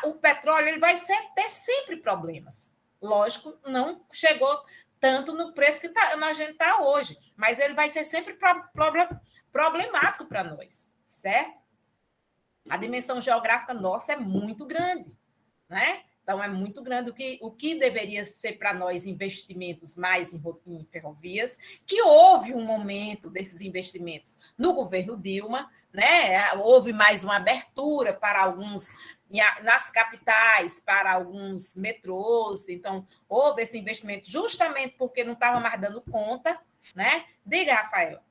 Speaker 3: o petróleo ele vai ter sempre problemas. Lógico, não chegou tanto no preço que a gente está hoje, mas ele vai ser sempre problemático para nós, certo? A dimensão geográfica nossa é muito grande, né? Então, é muito grande o que deveria ser para nós investimentos mais em ferrovias, que houve um momento desses investimentos no governo Dilma, né? Houve mais uma abertura para alguns, nas capitais, para alguns metrôs, então houve esse investimento justamente porque não estava mais dando conta, né? Diga, Rafaela.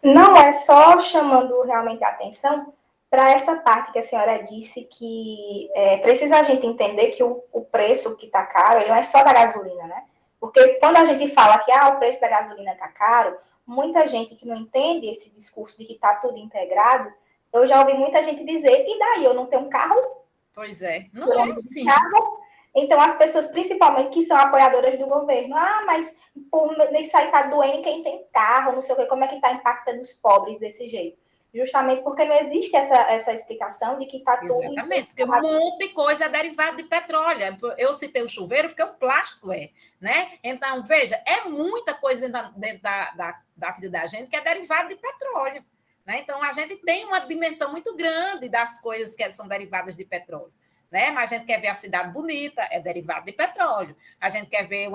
Speaker 4: Não é só chamando realmente a atenção para essa parte que a senhora disse que precisa a gente entender que o preço que está caro, ele não é só da gasolina, né? Porque quando a gente fala que o preço da gasolina está caro, muita gente que não entende esse discurso de que está tudo integrado, eu já ouvi muita gente dizer, e daí, eu não tenho um carro?
Speaker 3: Pois é, não é assim.
Speaker 4: Então, as pessoas, principalmente, que são apoiadoras do governo, mas por isso aí está doendo quem tem carro, não sei o quê, como é que está impactando os pobres desse jeito? Justamente porque não existe essa explicação de que está tudo...
Speaker 3: Exatamente, porque um monte de coisa é derivado de petróleo. Eu citei o chuveiro porque o plástico né? Então, veja, é muita coisa dentro da vida da gente que é derivada de petróleo, né? Então, a gente tem uma dimensão muito grande das coisas que são derivadas de petróleo, né? Mas a gente quer ver a cidade bonita, é derivado de petróleo. A gente quer ver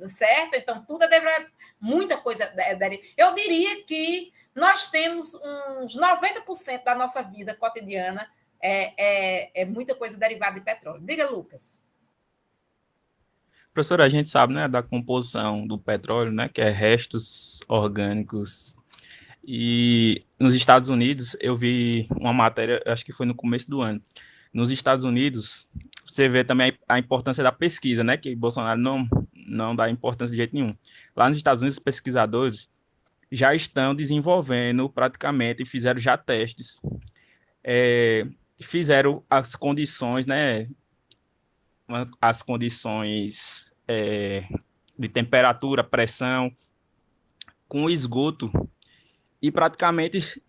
Speaker 3: certo? Então, tudo é derivado, muita coisa é derivada. Eu diria que nós temos uns 90% da nossa vida cotidiana é muita coisa derivada de petróleo. Diga, Lucas.
Speaker 7: Professora, a gente sabe, né, da composição do petróleo, né, que é restos orgânicos. E nos Estados Unidos, eu vi uma matéria, acho que foi no começo do ano. Nos Estados Unidos, você vê também a importância da pesquisa, né, que Bolsonaro não dá importância de jeito nenhum. Lá nos Estados Unidos, os pesquisadores já estão desenvolvendo praticamente, e fizeram já testes, fizeram as condições, né, as condições de temperatura, pressão, com o esgoto, e praticamente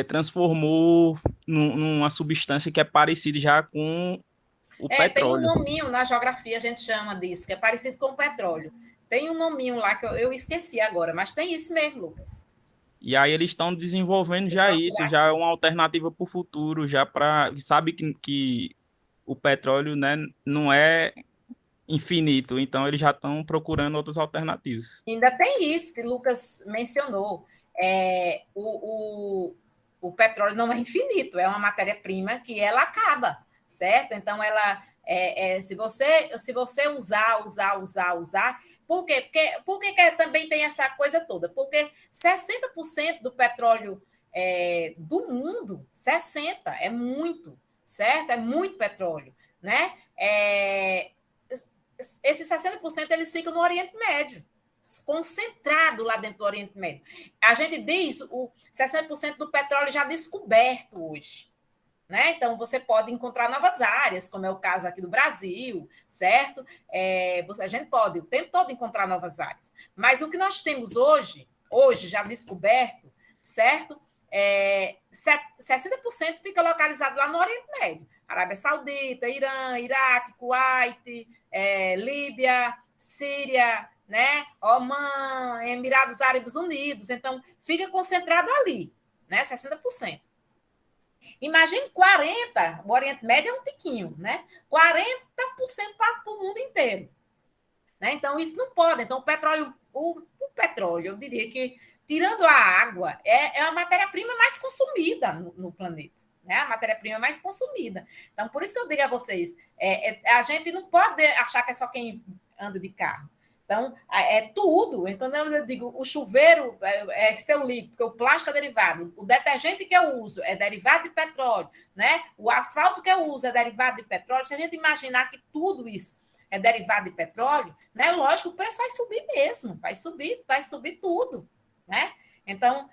Speaker 7: transformou numa substância que é parecida já com o petróleo.
Speaker 3: Tem um nominho na geografia, a gente chama disso, que é parecido com o petróleo. Tem um nominho lá que eu esqueci agora, mas tem isso mesmo, Lucas.
Speaker 7: E aí eles estão desenvolvendo já isso, já é uma alternativa para o futuro, já para... Sabe que o petróleo, né, não é infinito, então eles já estão procurando outras alternativas.
Speaker 3: Ainda tem isso que o Lucas mencionou. O petróleo não é infinito, é uma matéria-prima que ela acaba, certo? Então, ela se você usar, Por quê? Porque também tem essa coisa toda? Porque 60% do petróleo do mundo, 60%, é muito, certo? É muito petróleo, né? Esses 60% eles ficam no Oriente Médio, concentrado lá dentro do Oriente Médio. A gente diz o 60% do petróleo já descoberto hoje. Né? Então, você pode encontrar novas áreas, como é o caso aqui do Brasil, certo? A gente pode o tempo todo encontrar novas áreas. Mas o que nós temos hoje já descoberto, certo? 60% fica localizado lá no Oriente Médio. Arábia Saudita, Irã, Iraque, Kuwait, Líbia, Síria, né? Omã, Emirados Árabes Unidos. Então, fica concentrado ali, né? 60%. Imagine 40%, o Oriente Médio é um tiquinho, né? 40% para o mundo inteiro. Né? Então, isso não pode. Então, o petróleo, eu diria que, tirando a água, é a matéria-prima mais consumida no planeta. Né? A matéria-prima mais consumida. Então, por isso que eu digo a vocês, a gente não pode achar que é só quem anda de carro. Então, tudo. Quando eu digo o chuveiro é seu líquido, porque o plástico é derivado, o detergente que eu uso é derivado de petróleo, né? O asfalto que eu uso é derivado de petróleo. Se a gente imaginar que tudo isso é derivado de petróleo, né? Lógico, o preço vai subir mesmo, vai subir tudo, né? Então,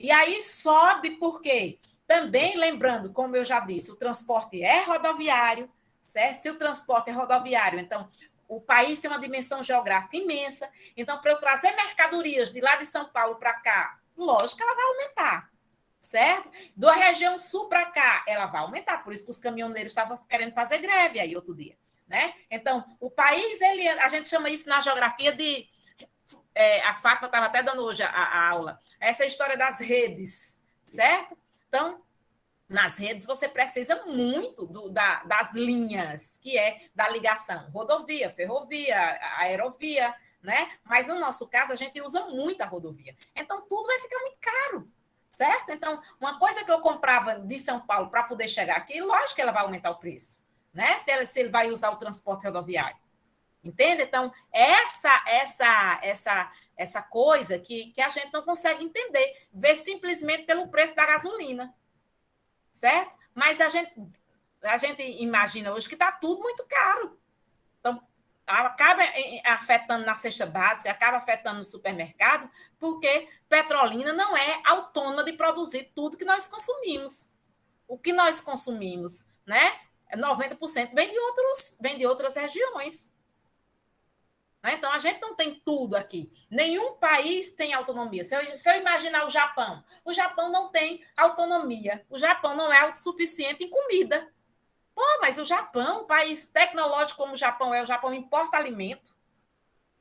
Speaker 3: e aí sobe por quê? Também lembrando, como eu já disse, o transporte é rodoviário, certo? Se o transporte é rodoviário, então o país tem uma dimensão geográfica imensa, então, para eu trazer mercadorias de lá de São Paulo para cá, lógico que ela vai aumentar, certo? Da região sul para cá, ela vai aumentar, por isso que os caminhoneiros estavam querendo fazer greve aí outro dia, né? Então, o país, a gente chama isso na geografia de... a Fátima estava até dando hoje a aula, essa é a história das redes, certo? Então, nas redes, você precisa muito das linhas, que é da ligação rodovia, ferrovia, aerovia, né? Mas, no nosso caso, a gente usa muito a rodovia. Então, tudo vai ficar muito caro, certo? Então, uma coisa que eu comprava de São Paulo para poder chegar aqui, lógico que ela vai aumentar o preço, né? Se ele vai usar o transporte rodoviário. Entende? Então, essa coisa que a gente não consegue entender, ver simplesmente pelo preço da gasolina. Certo? Mas a gente imagina hoje que está tudo muito caro. Então, acaba afetando na cesta básica, acaba afetando no supermercado, porque Petrolina não é autônoma de produzir tudo que nós consumimos. O que nós consumimos, né? 90% vem de outras regiões. Então, a gente não tem tudo aqui. Nenhum país tem autonomia. Se eu imaginar o Japão não tem autonomia. O Japão não é autossuficiente em comida. Pô, mas o Japão, um país tecnológico como o Japão importa alimento.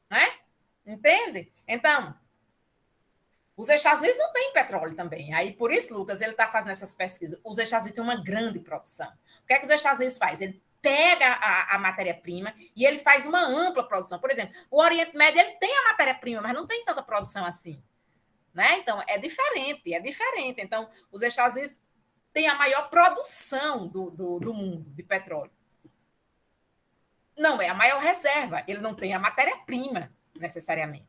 Speaker 3: Né? Entende? Então, os Estados Unidos não têm petróleo também. Aí, por isso, Lucas, ele está fazendo essas pesquisas. Os Estados Unidos têm uma grande produção. O que é que os Estados Unidos fazem? Ele pega a matéria-prima e ele faz uma ampla produção. Por exemplo, o Oriente Médio ele tem a matéria-prima, mas não tem tanta produção assim. Né? Então, é diferente. Então, os Estados Unidos têm a maior produção do mundo de petróleo. Não é a maior reserva. Ele não tem a matéria-prima, necessariamente.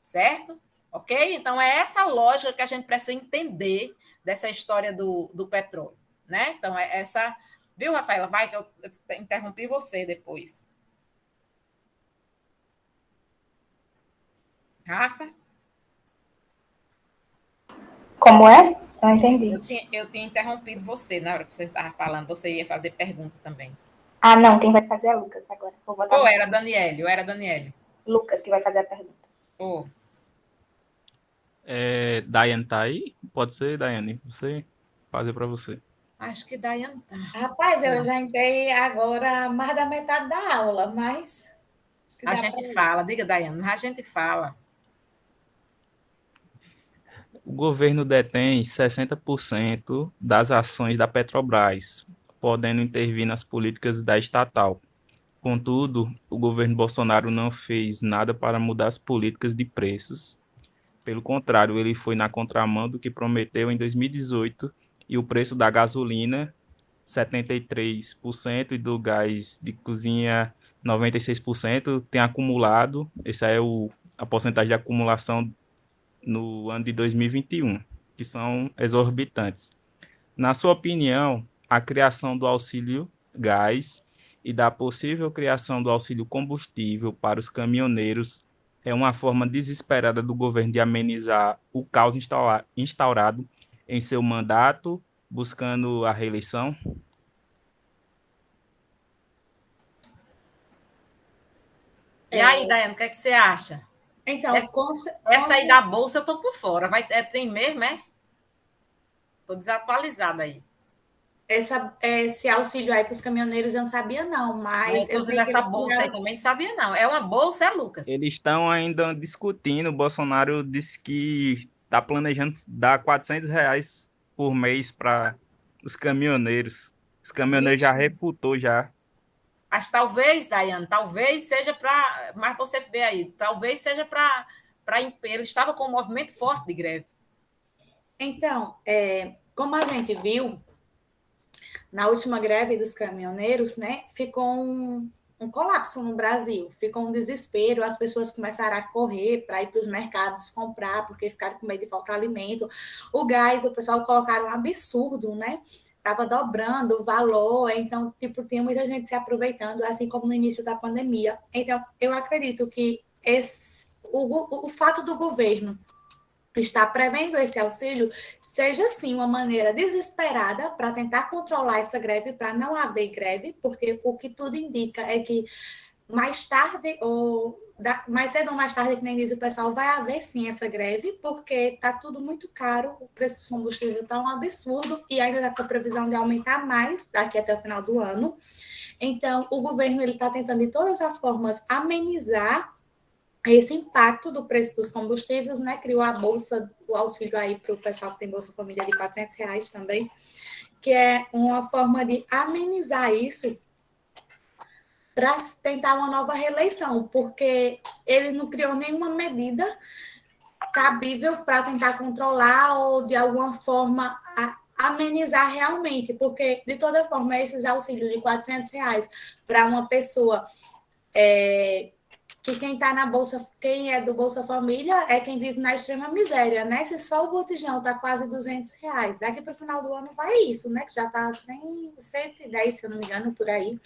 Speaker 3: Certo? Ok? Então, é essa lógica que a gente precisa entender dessa história do petróleo. Né? Então, é essa... Viu, Rafaela? Vai que eu interrompi você depois. Rafa?
Speaker 4: Como é? Não entendi.
Speaker 3: Eu tinha interrompido você na hora que você estava falando. Você ia fazer pergunta também.
Speaker 4: Ah, não. Quem vai fazer é Lucas agora. Vou botar
Speaker 3: ou era Daniele?
Speaker 4: Lucas que vai fazer a pergunta.
Speaker 7: Daiane tá aí? Pode ser, Daiane. Você fazer para você.
Speaker 3: Acho que Daiane tá.
Speaker 8: Rapaz, eu já entrei agora mais da metade da aula, mas...
Speaker 3: A gente fala, diga, Daiane, mas a gente fala.
Speaker 7: O governo detém 60% das ações da Petrobras, podendo intervir nas políticas da estatal. Contudo, o governo Bolsonaro não fez nada para mudar as políticas de preços. Pelo contrário, ele foi na contramão do que prometeu em 2018 e o preço da gasolina 73% e do gás de cozinha 96% tem acumulado, essa é a porcentagem de acumulação no ano de 2021, que são exorbitantes. Na sua opinião, a criação do auxílio gás e da possível criação do auxílio combustível para os caminhoneiros é uma forma desesperada do governo de amenizar o caos instaurado em seu mandato, buscando a reeleição?
Speaker 3: E aí, Daiane, o que é que você acha?
Speaker 8: Então,
Speaker 3: Essa aí da bolsa eu tô por fora. Tem mesmo, é? Tô desatualizada aí.
Speaker 8: Esse auxílio aí para os caminhoneiros eu não sabia, não, mas eu sei que
Speaker 3: essa bolsa aí também não sabia, não. É uma bolsa, Lucas?
Speaker 7: Eles estão ainda discutindo. O Bolsonaro disse que está planejando dar R$ 400 por mês para os caminhoneiros. Os caminhoneiros já refutou já.
Speaker 3: Mas talvez, Daiane, talvez seja para... Mas você vê aí, talvez seja para... Ele estava com um movimento forte de greve.
Speaker 8: Então, como a gente viu, na última greve dos caminhoneiros, né, ficou um colapso no Brasil, ficou um desespero, as pessoas começaram a correr para ir para os mercados comprar, porque ficaram com medo de faltar alimento. O gás, o pessoal colocaram um absurdo, né? Estava dobrando o valor, então, tipo, tinha muita gente se aproveitando, assim como no início da pandemia. Então, eu acredito que o fato do governo está prevendo esse auxílio seja, sim, uma maneira desesperada para tentar controlar essa greve, para não haver greve, porque o que tudo indica é que mais tarde, ou mais cedo ou mais tarde, que nem diz o pessoal, vai haver, sim, essa greve, porque está tudo muito caro, o preço dos combustíveis está um absurdo, e ainda está com a previsão de aumentar mais daqui até o final do ano. Então, o governo está tentando, de todas as formas, amenizar esse impacto do preço dos combustíveis, né? Criou a bolsa, o auxílio aí para o pessoal que tem Bolsa Família de R$ 400 também, que é uma forma de amenizar isso para tentar uma nova reeleição, porque ele não criou nenhuma medida cabível para tentar controlar ou, de alguma forma, amenizar realmente, porque, de toda forma, esses auxílios de R$ 400 para uma pessoa que quem está na Bolsa, quem é do Bolsa Família é quem vive na extrema miséria, né? Se só o botijão está quase R$ 200, daqui para o final do ano vai isso, né? Que já está 110, se eu não me engano, por aí.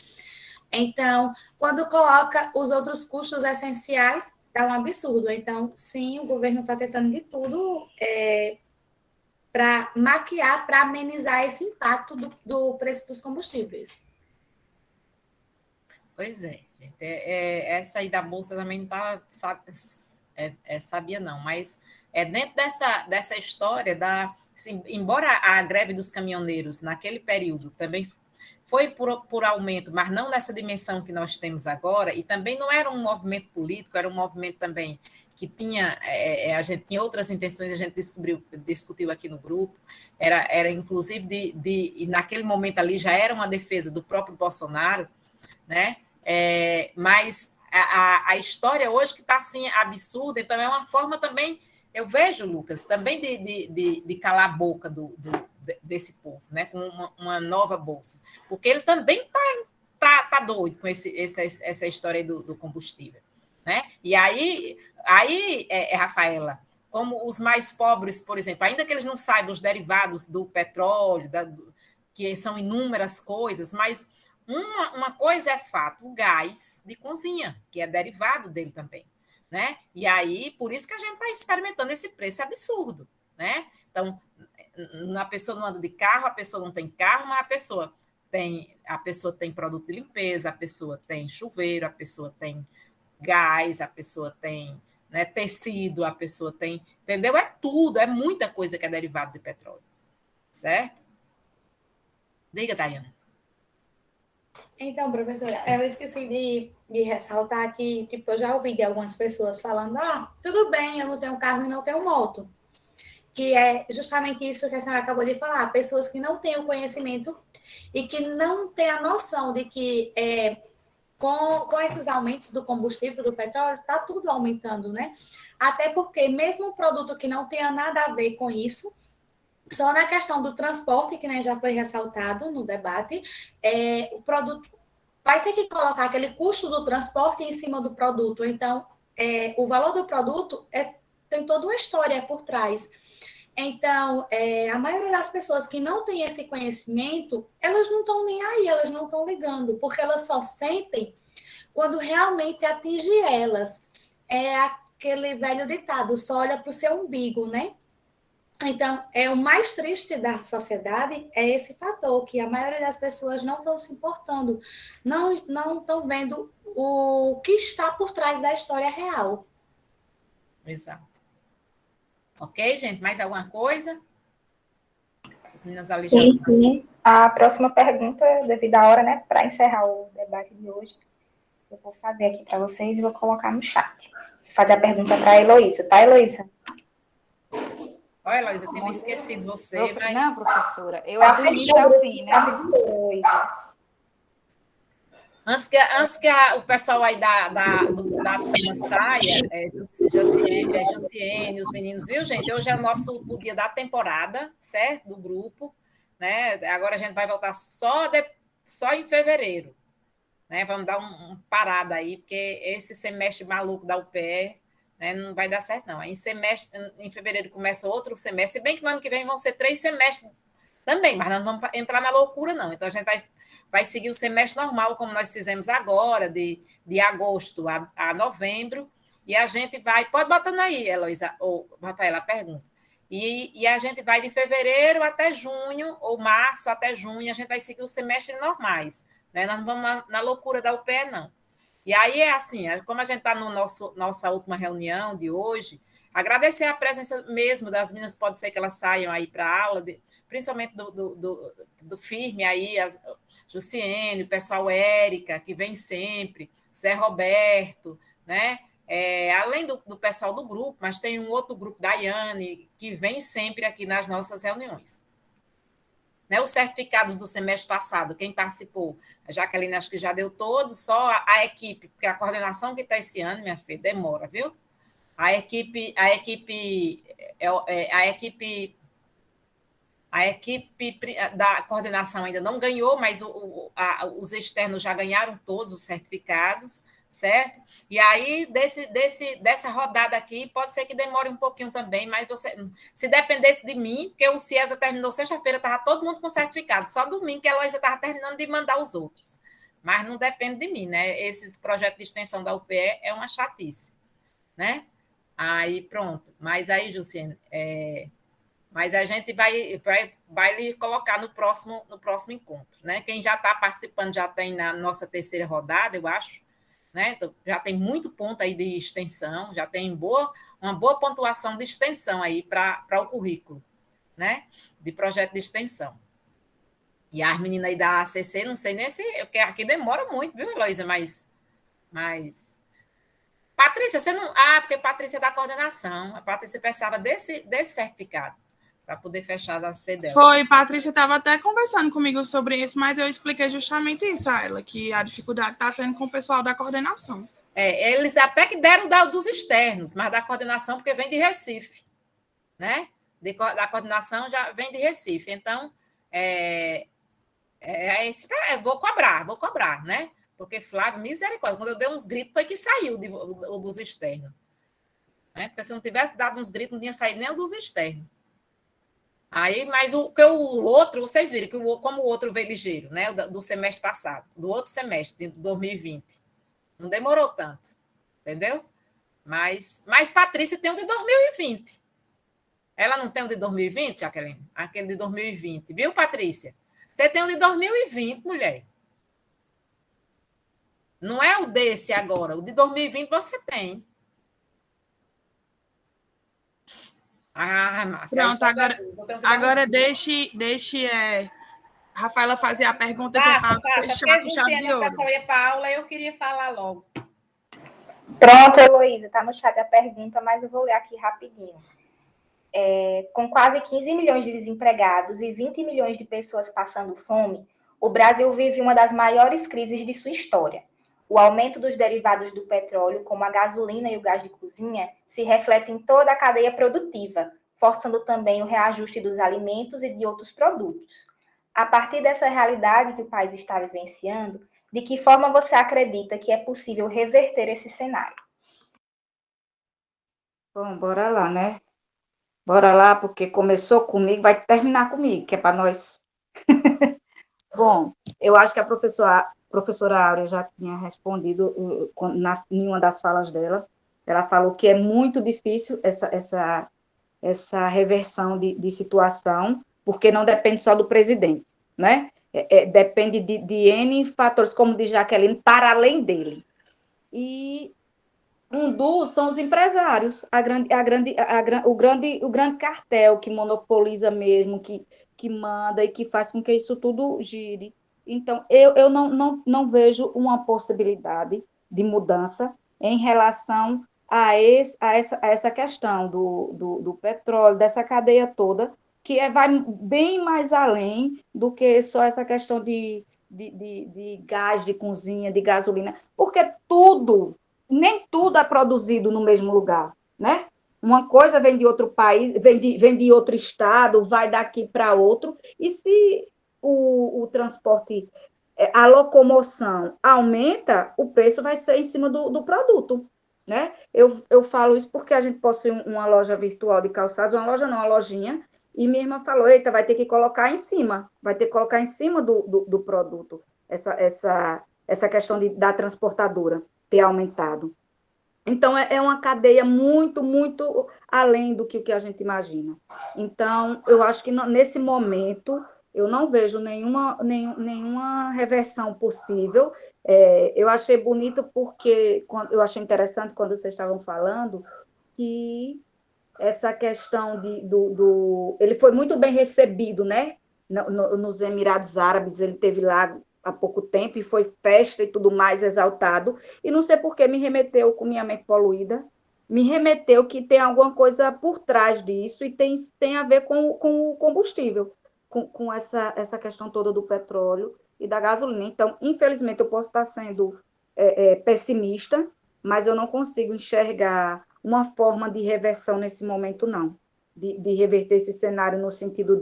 Speaker 8: Então, quando coloca os outros custos essenciais, dá um absurdo. Então, sim, o governo está tentando de tudo para maquiar, para amenizar esse impacto do preço dos combustíveis.
Speaker 3: Pois é, gente. Essa aí da bolsa também não estava, sabia não, mas dentro dessa história, assim, embora a greve dos caminhoneiros naquele período também foi por aumento, mas não nessa dimensão que nós temos agora, e também não era um movimento político, era um movimento também que tinha, a gente tinha outras intenções, a gente discutiu aqui no grupo, era inclusive e naquele momento ali já era uma defesa do próprio Bolsonaro, né? Mas a história hoje que está assim absurda, então é uma forma também, eu vejo, Lucas, também de calar a boca desse povo, né? Com uma nova bolsa, porque ele também tá doido com essa história aí do combustível, né? E aí Rafaela, como os mais pobres, por exemplo, ainda que eles não saibam os derivados do petróleo, que são inúmeras coisas, mas uma coisa é fato, o gás de cozinha, que é derivado dele também, né? E aí, por isso que a gente está experimentando esse preço absurdo, né? Então, a pessoa não anda de carro, a pessoa não tem carro, mas a pessoa tem produto de limpeza, a pessoa tem chuveiro, a pessoa tem gás, a pessoa tem, né, tecido, a pessoa tem, entendeu? É tudo, é muita coisa que é derivado de petróleo, certo? Diga, Daiane.
Speaker 8: Então, professora, eu esqueci de ressaltar que, tipo, eu já ouvi de algumas pessoas falando, tudo bem, eu não tenho carro e não tenho moto. Que é justamente isso que a senhora acabou de falar, pessoas que não têm o conhecimento e que não têm a noção de que com esses aumentos do combustível, do petróleo, está tudo aumentando, né? Até porque mesmo um produto que não tenha nada a ver com isso, só na questão do transporte, que, né, já foi ressaltado no debate, o produto vai ter que colocar aquele custo do transporte em cima do produto. Então, o valor do produto tem toda uma história por trás. Então, a maioria das pessoas que não tem esse conhecimento, elas não estão nem aí, elas não estão ligando, porque elas só sentem quando realmente atinge elas. É aquele velho ditado, só olha para o seu umbigo, né? Então, o mais triste da sociedade é esse fator, que a maioria das pessoas não estão se importando, não estão vendo o que está por trás da história real.
Speaker 3: Exato. Ok, gente? Mais alguma coisa? As meninas ali já...
Speaker 4: Sim. A próxima pergunta, devido à hora, né, para encerrar o debate de hoje, eu vou fazer aqui para vocês e vou colocar no chat. Vou fazer a pergunta para a Heloísa, tá, Heloísa?
Speaker 3: Olha, Heloísa, eu tinha esquecido você, mas...
Speaker 9: Não, professora, eu é do início ao fim, né?
Speaker 3: Antes que o pessoal aí da turma saia, Josiane, os meninos, viu, gente? Hoje é o dia da temporada, certo? Do grupo, né? Agora a gente vai voltar só em fevereiro, né? Vamos dar uma parada aí, porque esse semestre maluco da UPE, né, não vai dar certo, não. Em fevereiro começa outro semestre, se bem que no ano que vem vão ser 3 semestres também, mas nós não vamos entrar na loucura, não. Então a gente vai seguir o semestre normal, como nós fizemos agora, de agosto a novembro, e a gente vai... Pode botando aí, Heloísa, ou Rafaela, a pergunta. E a gente vai de fevereiro até junho, ou março até junho, a gente vai seguir os semestres normais, né? Nós não vamos na loucura da UPE, não. E aí é assim, como a gente está no nossa última reunião de hoje, agradecer a presença mesmo das meninas, pode ser que elas saiam aí para a aula, principalmente do firme aí, a Jussiene, o pessoal Érica, que vem sempre, Zé Roberto, né? Além do pessoal do grupo, mas tem um outro grupo, Daiane, que vem sempre aqui nas nossas reuniões. Né, os certificados do semestre passado, quem participou? A Jaqueline acho que já deu todos, só a equipe, porque a coordenação que está esse ano, minha filha, demora, viu? A equipe da coordenação ainda não ganhou, mas os externos já ganharam todos os certificados, certo? E aí, dessa rodada aqui, pode ser que demore um pouquinho também, mas se dependesse de mim, porque o CIESA terminou sexta-feira, estava todo mundo com certificado, só domingo que a Heloísa estava terminando de mandar os outros. Mas não depende de mim, né? Esses projetos de extensão da UPE é uma chatice, né? Aí, pronto. Mas aí, Jussiane, mas a gente vai lhe colocar no próximo encontro, né? Quem já está participando já tem na nossa terceira rodada, eu acho, né? Então, já tem muito ponto aí de extensão, já tem uma boa pontuação de extensão aí para o currículo, né? De projeto de extensão. E as meninas aí da ACC, não sei nem se... Porque aqui demora muito, viu, Heloísa? Mas... Patrícia, você não... porque Patrícia é da coordenação. A Patrícia precisava desse certificado para poder fechar a ACC dela.
Speaker 1: Foi, Patrícia estava até conversando comigo sobre isso, mas eu expliquei justamente isso a ela, que a dificuldade está sendo com o pessoal da coordenação.
Speaker 3: Eles até que deram dos externos, mas da coordenação, porque vem de Recife, né? Da coordenação já vem de Recife. Então, vou cobrar, né? Porque Flávio, misericórdia, quando eu dei uns gritos, foi que saiu dos externos. Né? Porque se não tivesse dado uns gritos, não tinha saído nem dos externos. Aí, mas o outro, vocês viram como o outro veio ligeiro, né? Do semestre passado, do outro semestre, de 2020. Não demorou tanto, entendeu? Mas Patrícia tem o de 2020. Ela não tem o de 2020, Jaqueline? Aquele de 2020, viu, Patrícia? Você tem o de 2020, mulher. Não é o desse agora, o de 2020 você tem. Márcia.
Speaker 1: Pronto, agora deixe Rafaela fazer a pergunta que
Speaker 3: faça, porque Jussiane, a pessoa ia para a aula, eu queria falar logo.
Speaker 4: Pronto, Heloísa, está no chat a pergunta, mas eu vou ler aqui rapidinho. Com quase 15 milhões de desempregados e 20 milhões de pessoas passando fome, o Brasil vive uma das maiores crises de sua história. O aumento dos derivados do petróleo, como a gasolina e o gás de cozinha, se reflete em toda a cadeia produtiva, forçando também o reajuste dos alimentos e de outros produtos. A partir dessa realidade que o país está vivenciando, De que forma você acredita que é possível reverter esse cenário?
Speaker 10: Bom, bora lá, né? Bora lá, porque começou comigo, vai terminar comigo, que é para nós. Bom, eu acho que a professora Áurea já tinha respondido em uma das falas dela. Ela falou que é muito difícil essa reversão de situação, porque não depende só do presidente, né? Depende de N fatores, como diz Jaqueline, para além dele. E um dos são os empresários, o grande cartel que monopoliza mesmo, que manda e que faz com que isso tudo gire. Então, eu não vejo uma possibilidade de mudança em relação a essa questão do petróleo, dessa cadeia toda, que vai bem mais além do que só essa questão de gás de cozinha, de gasolina, porque nem tudo é produzido no mesmo lugar, né? Uma coisa vem de outro país, vem de outro estado, vai daqui para outro, e se o transporte, a locomoção aumenta, o preço vai ser em cima do produto, né? Eu falo isso porque a gente possui uma loja virtual de calçados, uma loja não, uma lojinha, e minha irmã falou, eita, vai ter que colocar em cima do produto, essa questão da transportadora ter aumentado. Então, é uma cadeia muito, muito além do que a gente imagina. Então, eu acho que nesse momento, eu não vejo nenhuma reversão possível. Eu achei bonito porque, eu achei interessante quando vocês estavam falando, que essa questão ele foi muito bem recebido, né? Nos Emirados Árabes, ele teve lá há pouco tempo, e foi festa e tudo mais, exaltado, e não sei por que me remeteu, com minha mente poluída, me remeteu que tem alguma coisa por trás disso, e tem a ver com o combustível, com essa questão toda do petróleo e da gasolina. Então, infelizmente, eu posso estar sendo pessimista, mas eu não consigo enxergar uma forma de reversão nesse momento, não, de reverter esse cenário no sentido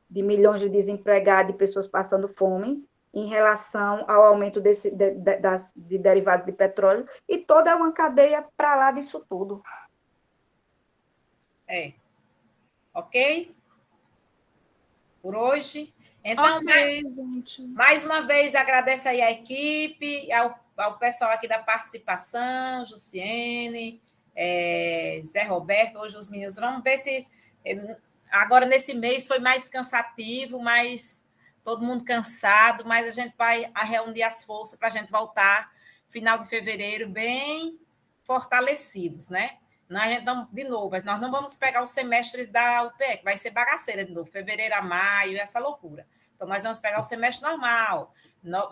Speaker 10: de milhões de desempregados e pessoas passando fome, em relação ao aumento de derivados de petróleo, e toda uma cadeia para lá disso tudo.
Speaker 3: Ok? Por hoje. Então,
Speaker 1: ok, gente.
Speaker 3: Mais uma vez, agradeço aí à equipe, ao pessoal aqui da participação, Jussiene, Zé Roberto, hoje os meninos. Vamos ver se... Agora, nesse mês, foi mais cansativo, todo mundo cansado, mas a gente vai reunir as forças para a gente voltar final de fevereiro bem fortalecidos, né? De novo, nós não vamos pegar os semestres da UPE, que vai ser bagaceira de novo, fevereiro a maio, essa loucura. Então, nós vamos pegar o semestre normal,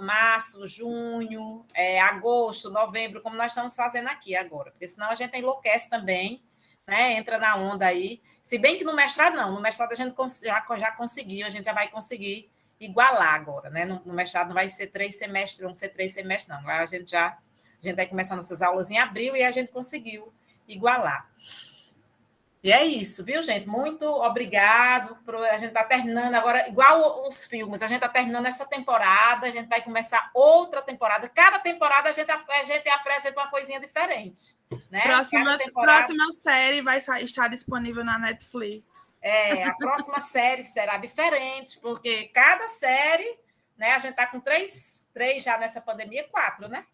Speaker 3: março, junho, agosto, novembro, como nós estamos fazendo aqui agora, porque senão a gente enlouquece também, né? Entra na onda aí. Se bem que no mestrado não, no mestrado a gente já conseguiu, a gente já vai conseguir igualar agora, né? No mestrado não vai ser 3 semestres, vão ser 3 semestres, não. A gente vai começar nossas aulas em abril e a gente conseguiu igualar. E é isso, viu, gente? Muito obrigado. A gente está terminando agora, igual os filmes, a gente está terminando essa temporada, a gente vai começar outra temporada. Cada temporada a gente apresenta uma coisinha diferente. Né?
Speaker 1: Próxima série vai estar disponível na Netflix.
Speaker 3: A próxima série será diferente, porque cada série, né? A gente está com 3 já nessa pandemia, 4, né?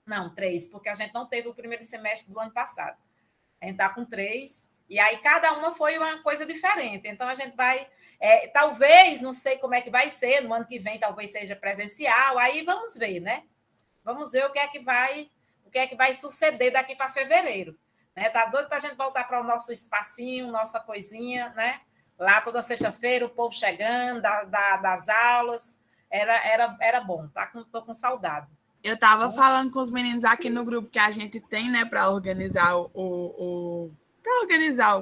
Speaker 3: Não, 3, porque a gente não teve o primeiro semestre do ano passado. A gente está com 3, e aí cada uma foi uma coisa diferente. Então, a gente vai... talvez, não sei como é que vai ser, no ano que vem talvez seja presencial, aí vamos ver, né? Vamos ver o que é que vai suceder daqui para fevereiro. Né? Tá doido para a gente voltar para o nosso espacinho, nossa coisinha, né? Lá toda sexta-feira, o povo chegando, das aulas. Era bom, tô com saudade.
Speaker 1: Eu estava falando com os meninos aqui no grupo que a gente tem, né, para organizar o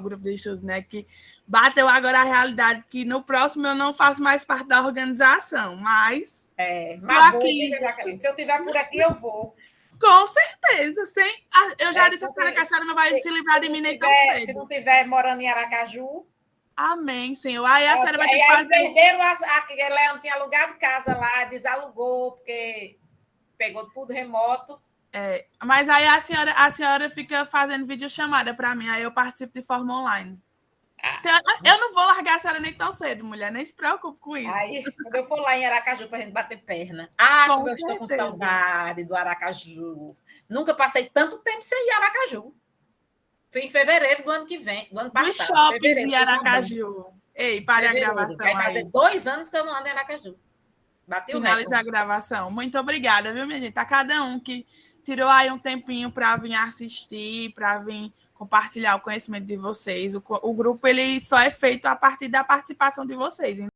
Speaker 1: grupo de estudos, né, que bateu agora a realidade que no próximo eu não faço mais parte da organização, mas
Speaker 3: aqui... Se eu estiver por aqui, eu vou.
Speaker 1: Com certeza. Eu já disse a senhora que a senhora não vai se livrar de mim nem tão cedo.
Speaker 3: Se não estiver morando em Aracaju...
Speaker 1: Amém, Senhor. Aí a senhora vai ter que
Speaker 3: Aí
Speaker 1: fazer.
Speaker 3: perderam, a Leão tinha alugado casa lá, desalugou, porque pegou tudo remoto.
Speaker 1: Mas aí a senhora fica fazendo videochamada para mim, aí eu participo de forma online. Eu não vou largar a senhora nem tão cedo, mulher, nem se preocupe com isso.
Speaker 3: Aí, quando eu for lá em Aracaju para a gente bater perna. Como eu estou com saudade do Aracaju. Nunca passei tanto tempo sem ir a Aracaju. Foi em fevereiro do ano que vem, do ano passado.
Speaker 1: Dos shoppings de Aracaju. Ei, pare a gravação.
Speaker 3: Vai fazer 2 anos que eu não ando em Aracaju. Bati o recorde.
Speaker 1: Finalizar a gravação. Muito obrigada, viu, minha gente? A cada um que tirou aí um tempinho para vir assistir, para vir compartilhar o conhecimento de vocês. O grupo ele só é feito a partir da participação de vocês.